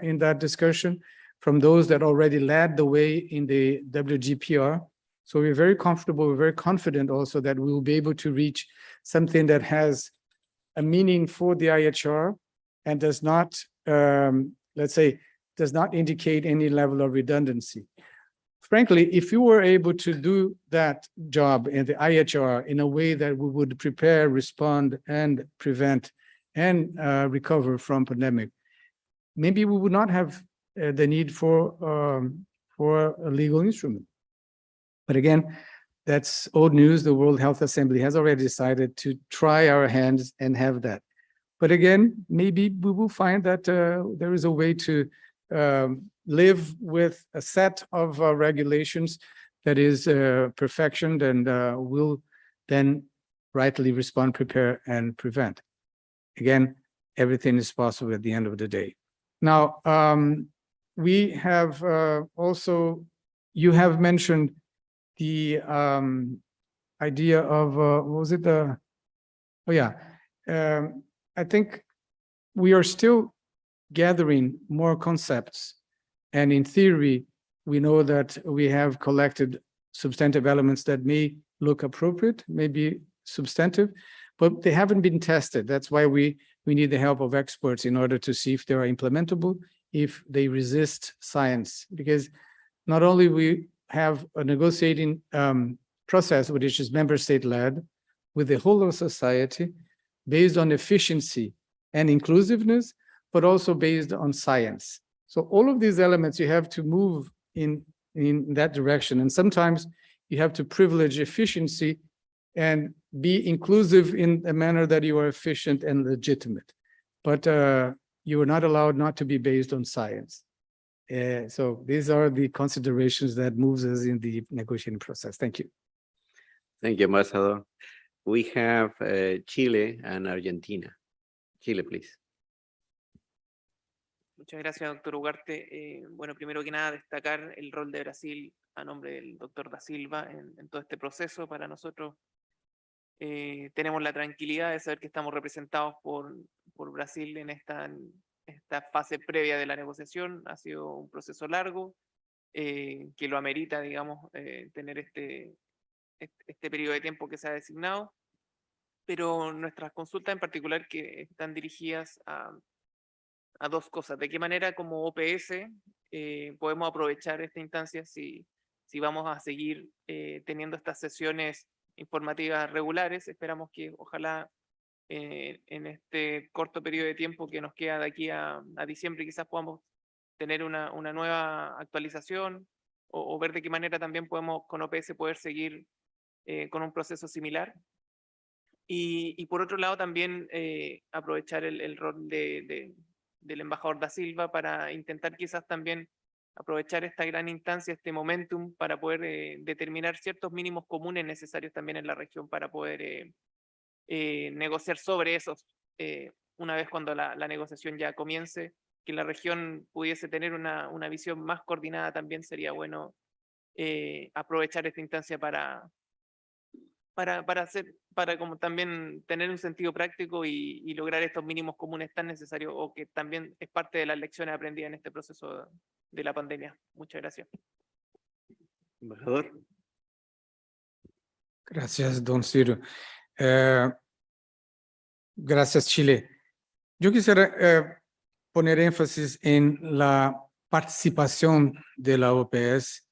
in that discussion from those that already led the way in the WGPR. So we're very comfortable, we're very confident also that we will be able to reach something that has a meaning for the IHR and does not, let's say, does not indicate any level of redundancy. Frankly, if you were able to do that job in the IHR in a way that we would prepare, respond, and prevent and recover from pandemic, maybe we would not have the need for a legal instrument. But again, that's old news. The World Health Assembly has already decided to try our hands and have that. But again, maybe we will find that there is a way to live with a set of regulations that is perfectioned and will then rightly respond, prepare, and prevent. Again, everything is possible at the end of the day. Now, we have also, you have mentioned the idea of, what was it? I think we are still gathering more concepts. And in theory, we know that we have collected substantive elements that may look appropriate, may be substantive, but they haven't been tested. That's why we need the help of experts in order to see if they are implementable, if they resist science. Because not only we have a negotiating process, which is member state led, with the whole of society, based on efficiency and inclusiveness, but also based on science. So all of these elements, you have to move in that direction. And sometimes you have to privilege efficiency and be inclusive in a manner that you are efficient and legitimate. But you are not allowed not to be based on science. So these are the considerations that moves us in the negotiating process. Thank you. Thank you, Ambassador. We have Chile and Argentina. Chile, please. Muchas gracias, doctor Ugarte. Bueno, primero que nada, destacar el rol de Brasil a nombre del doctor Da Silva en todo este proceso. Para nosotros tenemos la tranquilidad de saber que estamos representados por Brasil en esta fase previa de la negociación. Ha sido un proceso largo que lo amerita, digamos, tener este periodo de tiempo que se ha designado, pero nuestras consultas en particular que están dirigidas a dos cosas. De qué manera como OPS podemos aprovechar esta instancia si vamos a seguir teniendo estas sesiones informativas regulares. Esperamos que ojalá en este corto periodo de tiempo que nos queda de aquí a diciembre quizás podamos tener una nueva actualización o ver de qué manera también podemos con OPS poder seguir con un proceso similar. Y por otro lado también aprovechar el rol del embajador Da Silva para intentar quizás también aprovechar esta gran instancia, este momentum, para poder determinar ciertos mínimos comunes necesarios también en la región para poder negociar sobre esos una vez cuando la negociación ya comience, que la región pudiese tener una visión más coordinada también sería bueno aprovechar esta instancia para como también tener un sentido práctico y lograr estos mínimos comunes tan necesarios, o que también es parte de las lecciones aprendidas en este proceso de la pandemia. Muchas gracias. Embajador. Gracias, don Ciro. Gracias, Chile. Yo quisiera poner énfasis en la participación de la OPS,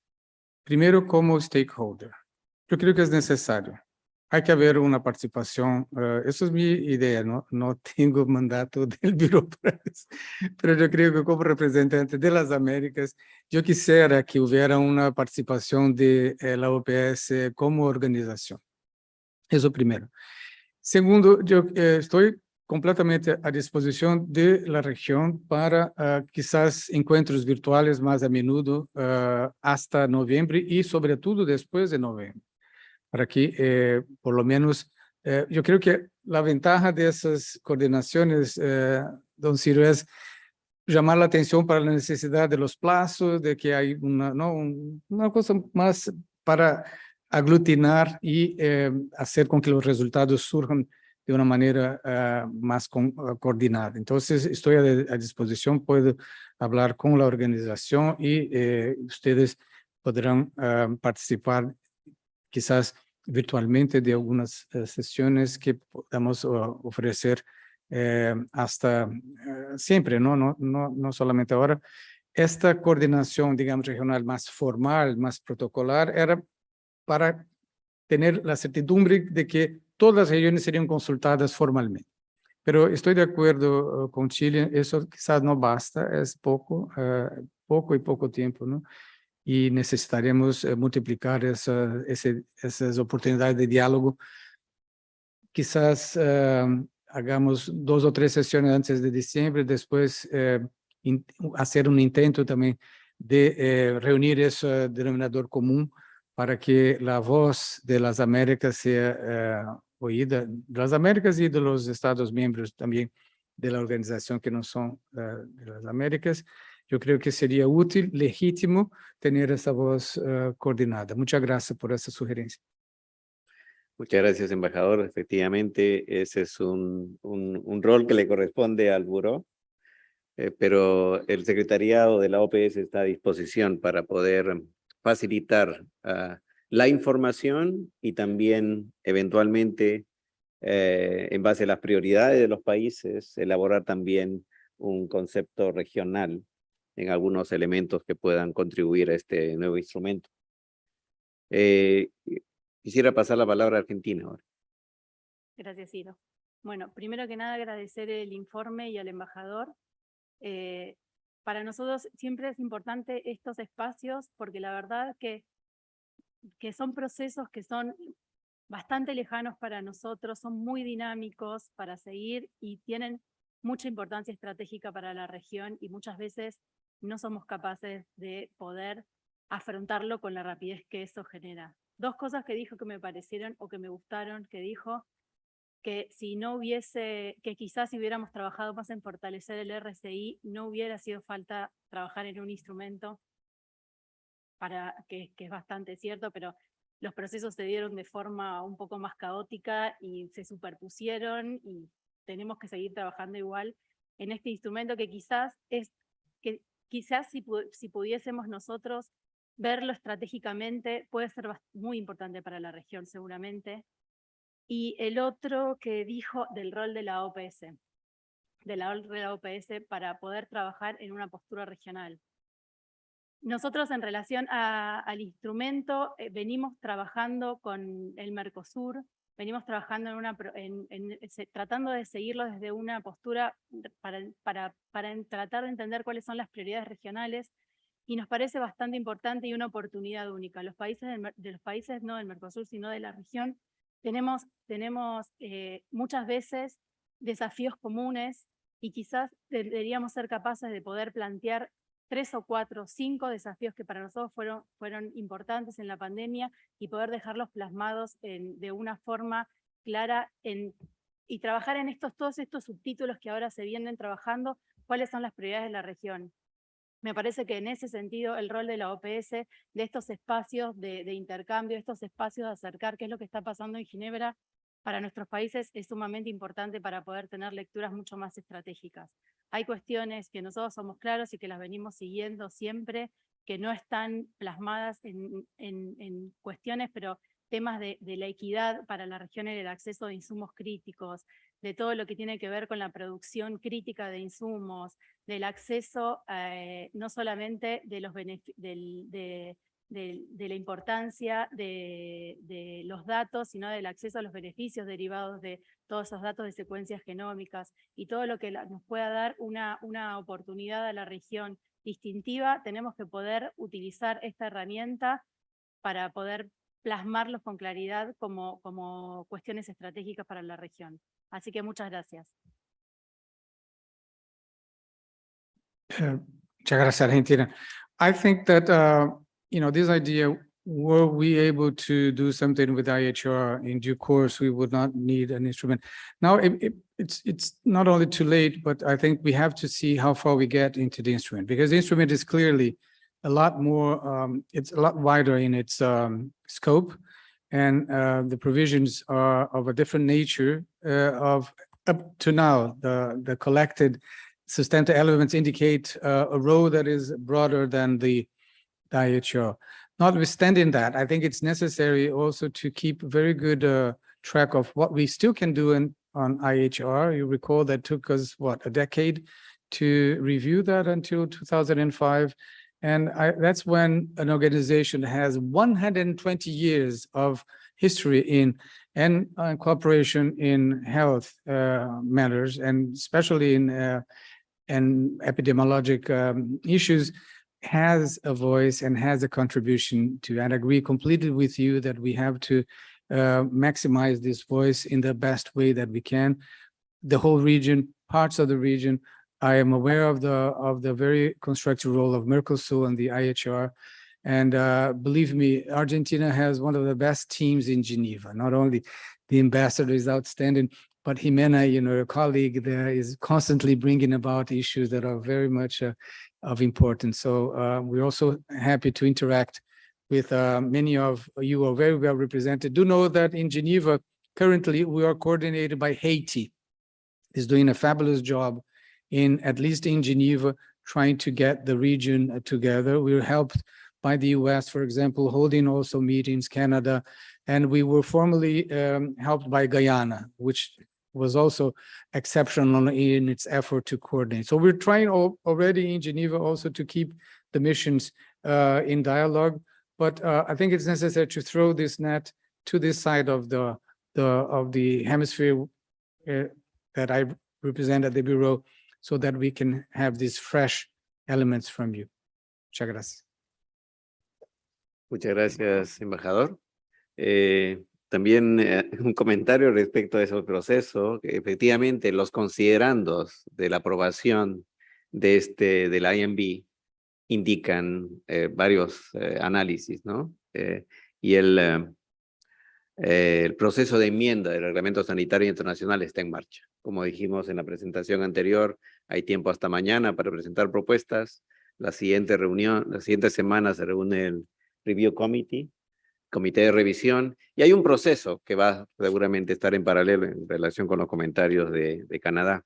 primero como stakeholder. Yo creo que es necesario. Hay que haber una participación. Eso es mi idea, no tengo mandato del Bureau para eso, pero yo creo que como representante de las Américas, yo quisiera que hubiera una participación de la OPS como organización. Eso primero. Segundo, yo estoy completamente a disposición de la región para quizás encuentros virtuales más a menudo hasta noviembre y sobre todo después de noviembre. Para que, por lo menos, yo creo que la ventaja de esas coordinaciones, don Ciro, es llamar la atención para la necesidad de los plazos, de que hay una cosa más para aglutinar y hacer con que los resultados surjan de una manera más coordinada. Entonces, estoy a disposición, puedo hablar con la organización y ustedes podrán participar quizás virtualmente de algunas sesiones que podamos ofrecer hasta siempre, no solamente ahora. Esta coordinación, digamos, regional más formal, más protocolar, era para tener la certidumbre de que todas las regiones serían consultadas formalmente. Pero estoy de acuerdo con Chile, eso quizás no basta, es poco tiempo, ¿no? Y necesitaremos multiplicar esas oportunidades de diálogo. Quizás hagamos 2 o 3 sesiones antes de diciembre, después hacer un intento también de reunir ese denominador común para que la voz de las Américas sea oída, de las Américas y de los Estados miembros también de la organización que no son de las Américas. Yo creo que sería útil, legítimo, tener esa voz coordinada. Muchas gracias por esa sugerencia. Muchas gracias, embajador. Efectivamente, ese es un rol que le corresponde al buró, pero el secretariado de la OPS está a disposición para poder facilitar la información y también, eventualmente, en base a las prioridades de los países, elaborar también un concepto regional en algunos elementos que puedan contribuir a este nuevo instrumento. Quisiera pasar la palabra a Argentina ahora. Gracias, Ciro. Bueno, primero que nada agradecer el informe y al embajador. Para nosotros siempre es importante estos espacios porque la verdad que son procesos que son bastante lejanos para nosotros, son muy dinámicos para seguir y tienen mucha importancia estratégica para la región y muchas veces no somos capaces de poder afrontarlo con la rapidez que eso genera. 2 cosas que dijo que me parecieron o que me gustaron, que dijo que si no hubiese, que quizás si hubiéramos trabajado más en fortalecer el RCI, no hubiera sido falta trabajar en un instrumento que es bastante cierto, pero los procesos se dieron de forma un poco más caótica y se superpusieron y tenemos que seguir trabajando igual en este instrumento que quizás si pudiésemos nosotros verlo estratégicamente puede ser muy importante para la región seguramente. Y el otro que dijo del rol de la OPS, para poder trabajar en una postura regional. Nosotros en relación al instrumento venimos trabajando con el Mercosur, venimos trabajando tratando de seguirlo desde una postura para tratar de entender cuáles son las prioridades regionales y nos parece bastante importante y una oportunidad única. Los países no del Mercosur, sino de la región, tenemos muchas veces desafíos comunes y quizás deberíamos ser capaces de poder plantear 3 o 4 o 5 desafíos que para nosotros fueron importantes en la pandemia y poder dejarlos plasmados de una forma clara y trabajar en todos estos subtítulos que ahora se vienen trabajando, cuáles son las prioridades de la región. Me parece que en ese sentido el rol de la OPS, de estos espacios de intercambio, estos espacios de acercar qué es lo que está pasando en Ginebra para nuestros países es sumamente importante para poder tener lecturas mucho más estratégicas. Hay cuestiones que nosotros somos claros y que las venimos siguiendo siempre, que no están plasmadas en cuestiones, pero temas de la equidad para la región en el acceso de insumos críticos, de todo lo que tiene que ver con la producción crítica de insumos, del acceso no solamente de la importancia de los datos, sino del acceso a los beneficios derivados de todos esos datos de secuencias genómicas y todo lo que nos pueda dar una oportunidad a la región distintiva. Tenemos que poder utilizar esta herramienta para poder plasmarlos con claridad como cuestiones estratégicas para la región. Así que muchas gracias. Muchas gracias, Argentina. I think that, this idea, were we able to do something with IHR in due course, we would not need an instrument. Now, it's not only too late, but I think we have to see how far we get into the instrument, because the instrument is clearly a lot more, it's a lot wider in its scope, and the provisions are of a different nature. Of up to now, the collected substantive elements indicate a role that is broader than the IHR. Notwithstanding that, I think it's necessary also to keep very good track of what we still can do on IHR. You recall that took us, what, a decade to review that until 2005. And that's when an organization has 120 years of history in and cooperation in health matters, and especially in epidemiologic issues, has a voice and has a contribution to. And I agree completely with you that we have to maximize this voice in the best way that we can. The whole region, parts of the region. I am aware of the very constructive role of Mercosur and the IHR. And believe me, Argentina has one of the best teams in Geneva. Not only the ambassador is outstanding, but Jimena, a colleague there, is constantly bringing about issues that are very much of importance. So we're also happy to interact with many of you are very well represented. Do know that in Geneva, currently, we are coordinated by Haiti. Is doing a fabulous job at least in Geneva, trying to get the region together. We were helped by the US, for example, holding also meetings, Canada, and we were formally helped by Guyana, which was also exceptional in its effort to coordinate. So we're trying already in Geneva also to keep the missions in dialogue, but I think it's necessary to throw this net to this side of the hemisphere that I represent at the Bureau, so that we can have these fresh elements from you. Muchas gracias. Muchas gracias, embajador. También un comentario respecto a ese proceso. Que efectivamente, los considerandos de la aprobación del INB indican varios análisis, ¿no? Y el proceso de enmienda del Reglamento Sanitario Internacional está en marcha. Como dijimos en la presentación anterior, hay tiempo hasta mañana para presentar propuestas. La siguiente semana se reúne el Review Committee, Comité de Revisión, y hay un proceso que va seguramente a estar en paralelo en relación con los comentarios de Canadá.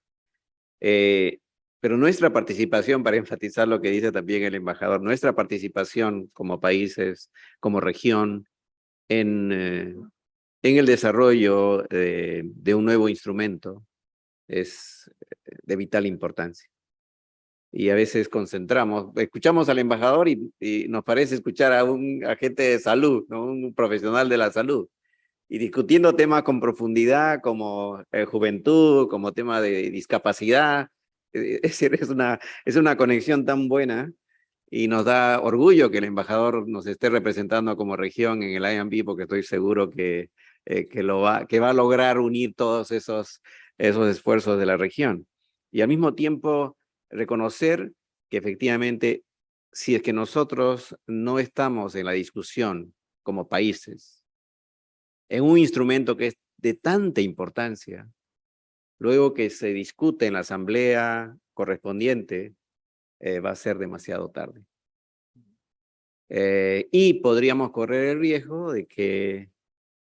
Pero nuestra participación, para enfatizar lo que dice también el embajador, nuestra participación como países, como región, en el desarrollo de un nuevo instrumento es de vital importancia. Y a veces escuchamos al embajador y nos parece escuchar a un agente de salud, ¿no? Un profesional de la salud, y discutiendo temas con profundidad como juventud, como tema de discapacidad. Es decir, es una conexión tan buena, y nos da orgullo que el embajador nos esté representando como región en el INB, porque estoy seguro que va a lograr unir todos esos esfuerzos de la región. Y al mismo tiempo reconocer que efectivamente, si es que nosotros no estamos en la discusión como países, en un instrumento que es de tanta importancia, luego que se discute en la asamblea correspondiente, va a ser demasiado tarde. Y podríamos correr el riesgo de que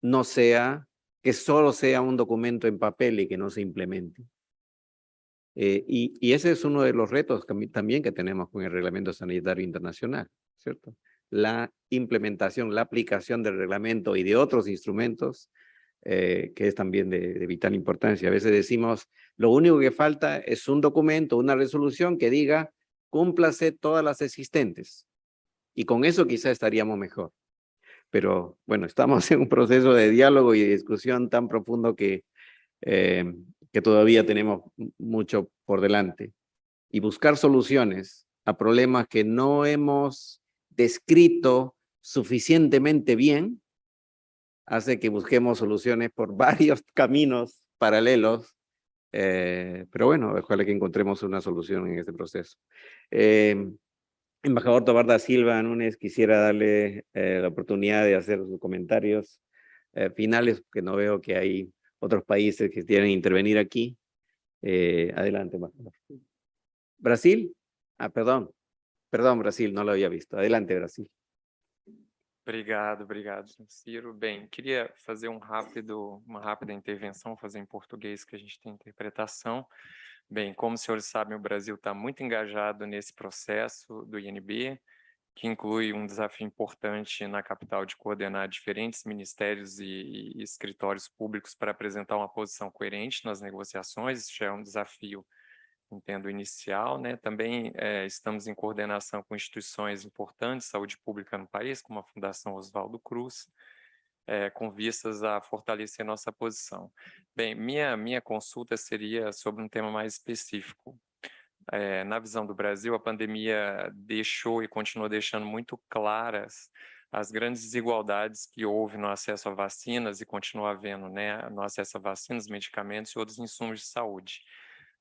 no sea, que solo sea un documento en papel y que no se implemente. Y ese es uno de los retos también que tenemos con el Reglamento Sanitario Internacional, ¿cierto? La implementación, la aplicación del reglamento y de otros instrumentos, que es también de vital importancia. A veces decimos, lo único que falta es un documento, una resolución que diga, cúmplase todas las existentes. Y con eso quizá estaríamos mejor. Pero bueno, estamos en un proceso de diálogo y de discusión tan profundo que todavía tenemos mucho por delante. Y buscar soluciones a problemas que no hemos descrito suficientemente bien hace que busquemos soluciones por varios caminos paralelos. Pero bueno, ojalá que encontremos una solución en este proceso. Embajador Tobar da Silva Núñez, quisiera darle la oportunidad de hacer sus comentarios finales, porque no veo que hay otros países que quieren intervenir aquí. Adelante, embajador. ¿Brasil? Perdón, Brasil, no lo había visto. Adelante, Brasil. Obrigado, Ciro. Bem, queria fazer uma rápida intervenção, fazer em português que a gente tem interpretação. Bem, como os senhores sabem, o Brasil está muito engajado nesse processo do INB, que inclui um desafio importante na capital de coordenar diferentes ministérios e escritórios públicos para apresentar uma posição coerente nas negociações. Isso já é um desafio, entendo, inicial, né? Também estamos em coordenação com instituições importantes de saúde pública no país, como a Fundação Oswaldo Cruz, com vistas a fortalecer nossa posição. Bem, minha consulta seria sobre um tema mais específico. Na visão do Brasil, a pandemia deixou e continua deixando muito claras as grandes desigualdades que houve no acesso a vacinas e continua havendo, né, no acesso a vacinas, medicamentos e outros insumos de saúde.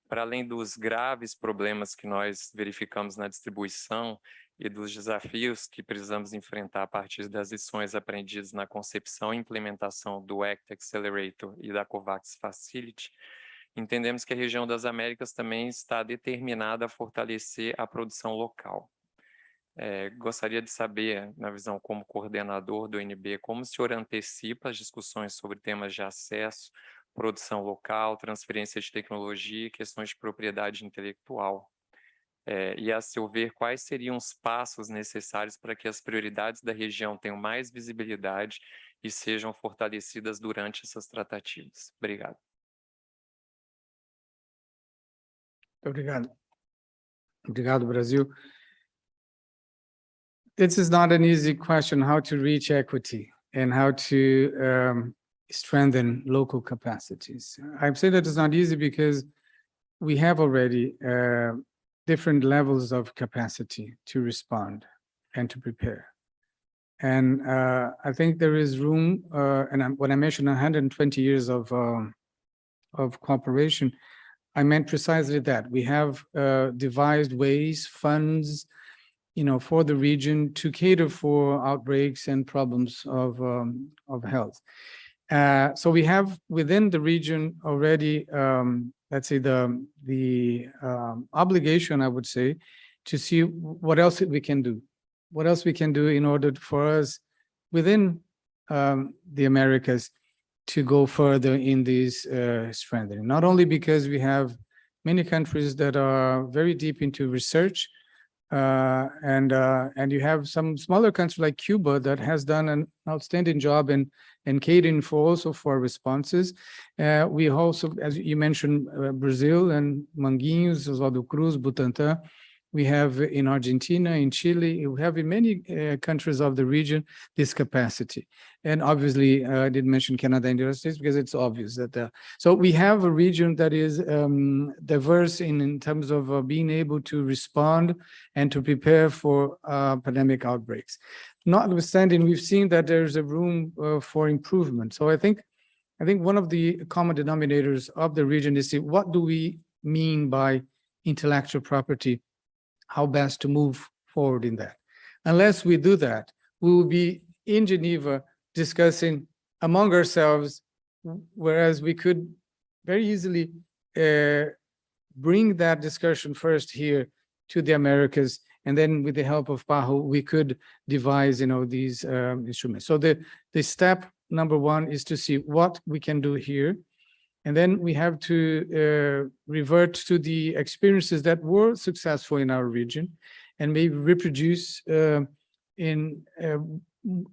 Para além dos graves problemas que nós verificamos na distribuição e dos desafios que precisamos enfrentar a partir das lições aprendidas na concepção e implementação do ACT Accelerator e da COVAX Facility, entendemos que a região das Américas também está determinada a fortalecer a produção local. Gostaria de saber, na visão como coordenador do INB, como o senhor antecipa as discussões sobre temas de acesso, produção local, transferência de tecnologia e questões de propriedade intelectual. E, a seu ver, quais seriam os passos necessários para que as prioridades da região tenham mais visibilidade e sejam fortalecidas durante essas tratativas? Obrigado. Obrigado. Obrigado, Brasil. This is not an easy question, how to reach equity and how to strengthen local capacities. I'm saying that it's not easy because we have already different levels of capacity to respond and to prepare. And I think there is room, and when I mentioned 120 years of cooperation, I meant precisely that. We have devised ways, funds, for the region to cater for outbreaks and problems of health. So we have within the region already, let's say the obligation, I would say, to see what else we can do. What else we can do in order for us within the Americas to go further in this strengthening. Not only because we have many countries that are very deep into research, and you have some smaller countries like Cuba that has done an outstanding job in catering for responses. We also, as you mentioned, Brazil and Manguinhos, Oswaldo Cruz, Butantan. We have in Argentina, in Chile, we have in many countries of the region this capacity. And obviously, I didn't mention Canada and the United States because it's obvious that. So we have a region that is diverse in terms of being able to respond and to prepare for pandemic outbreaks. Notwithstanding, we've seen that there's a room for improvement. So I think one of the common denominators of the region is what do we mean by intellectual property? How best to move forward in that. Unless we do that, we will be in Geneva discussing among ourselves, whereas we could very easily bring that discussion first here to the Americas. And then with the help of PAHO, we could devise, these instruments. So the step number one is to see what we can do here. And then we have to revert to the experiences that were successful in our region and maybe reproduce in,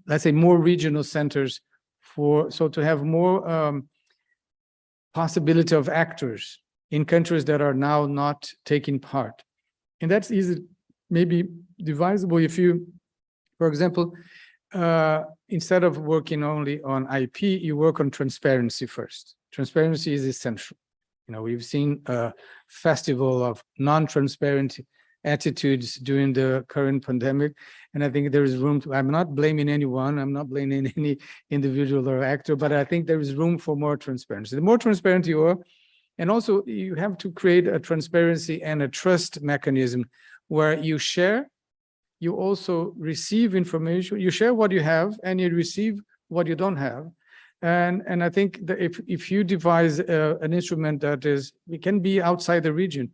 let's say, more regional centers so to have more possibility of actors in countries that are now not taking part. And that's easy, maybe divisible if you, for example, instead of working only on IP, you work on transparency first. Transparency is essential. We've seen a festival of non-transparent attitudes during the current pandemic, and I think there is room to, I'm not blaming anyone, I'm not blaming any individual or actor, but I think there is room for more transparency. The more transparent you are, and also you have to create a transparency and a trust mechanism where you share, you also receive information, you share what you have and you receive what you don't have. And I think that if you devise an instrument that it can be outside the region,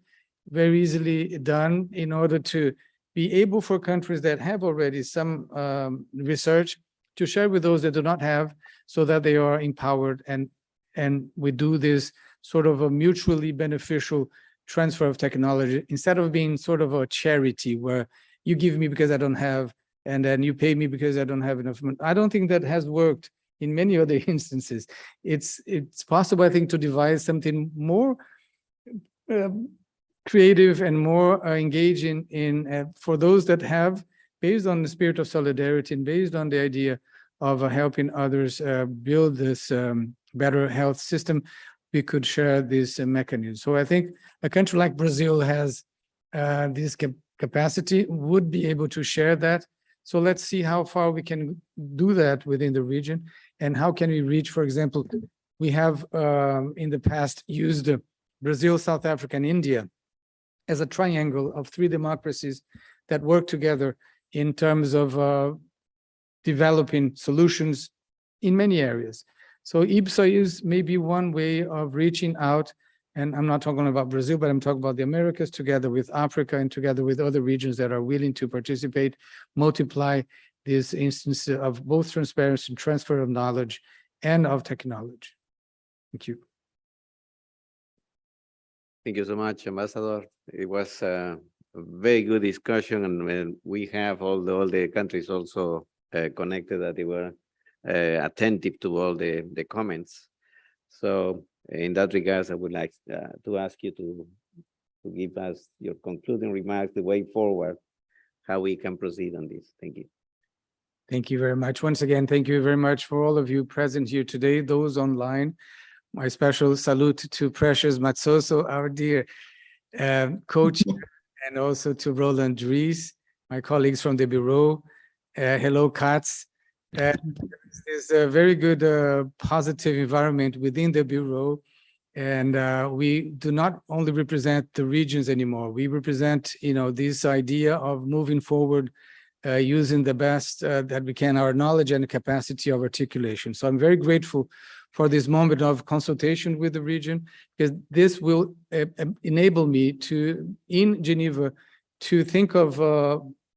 very easily done in order to be able for countries that have already some research to share with those that do not have, so that they are empowered and we do this sort of a mutually beneficial transfer of technology instead of being sort of a charity where you give me because I don't have and then you pay me because I don't have enough money. I don't think that has worked in many other instances. It's possible, I think, to devise something more creative and more engaging in for those that have, based on the spirit of solidarity and based on the idea of helping others build this better health system, we could share this mechanism. So I think a country like Brazil has this capacity, would be able to share that. So let's see how far we can do that within the region and how can we reach, for example, we have in the past used Brazil, South Africa, and India as a triangle of three democracies that work together in terms of developing solutions in many areas. So IBSA is maybe one way of reaching out, and I'm not talking about Brazil, but I'm talking about the Americas together with Africa and together with other regions that are willing to participate, multiply this instance of both transparency and transfer of knowledge and of technology. Thank you. Thank you so much, Ambassador. It was a very good discussion, and we have all the countries also connected that they were attentive to all the comments. So in that regards, I would like to ask you to give us your concluding remarks, the way forward, how we can proceed on this. Thank you. Thank you very much. Once again, thank you very much for all of you present here today, those online. My special salute to Precious Matsoso, our dear coach, and also to Roland Dries, my colleagues from the Bureau. Hello, Katz. There's a very good positive environment within the Bureau, and we do not only represent the regions anymore. We represent, this idea of moving forward using the best that we can, our knowledge and capacity of articulation. So I'm very grateful for this moment of consultation with the region, because this will enable me to, in Geneva, to think of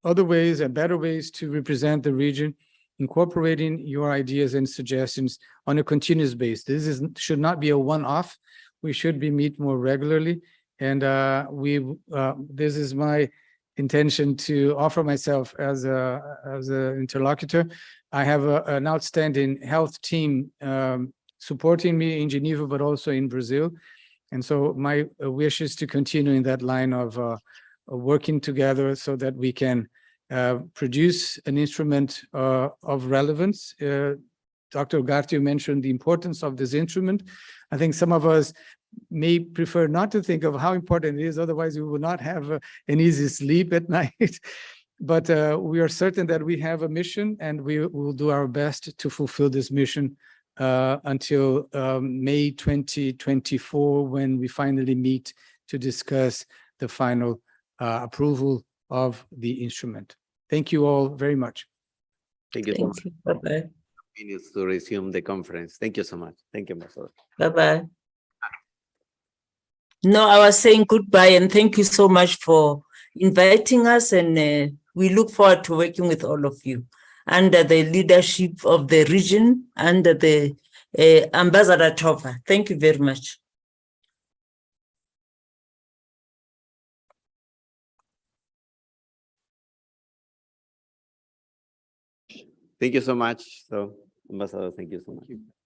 other ways and better ways to represent the region, incorporating your ideas and suggestions on a continuous basis. This should not be a one-off. We should be meet more regularly. And this is my intention to offer myself as an interlocutor. I have an outstanding health team supporting me in Geneva, but also in Brazil. And so my wish is to continue in that line of working together so that we can produce an instrument of relevance. Dr. Ugarte mentioned the importance of this instrument. I think some of us may prefer not to think of how important it is, otherwise we will not have an easy sleep at night. But we are certain that we have a mission, and we will do our best to fulfill this mission until May 2024, when we finally meet to discuss the final approval of the instrument. Thank you all very much. Thank you so much. Bye-bye. Minutes to resume the conference. Thank you so much. Thank you, Ambassador. Bye-bye. No, I was saying goodbye and thank you so much for inviting us, and we look forward to working with all of you under the leadership of the region, under the Ambassador Tova. Thank you very much. Thank you so much. So, Ambassador, thank you so much.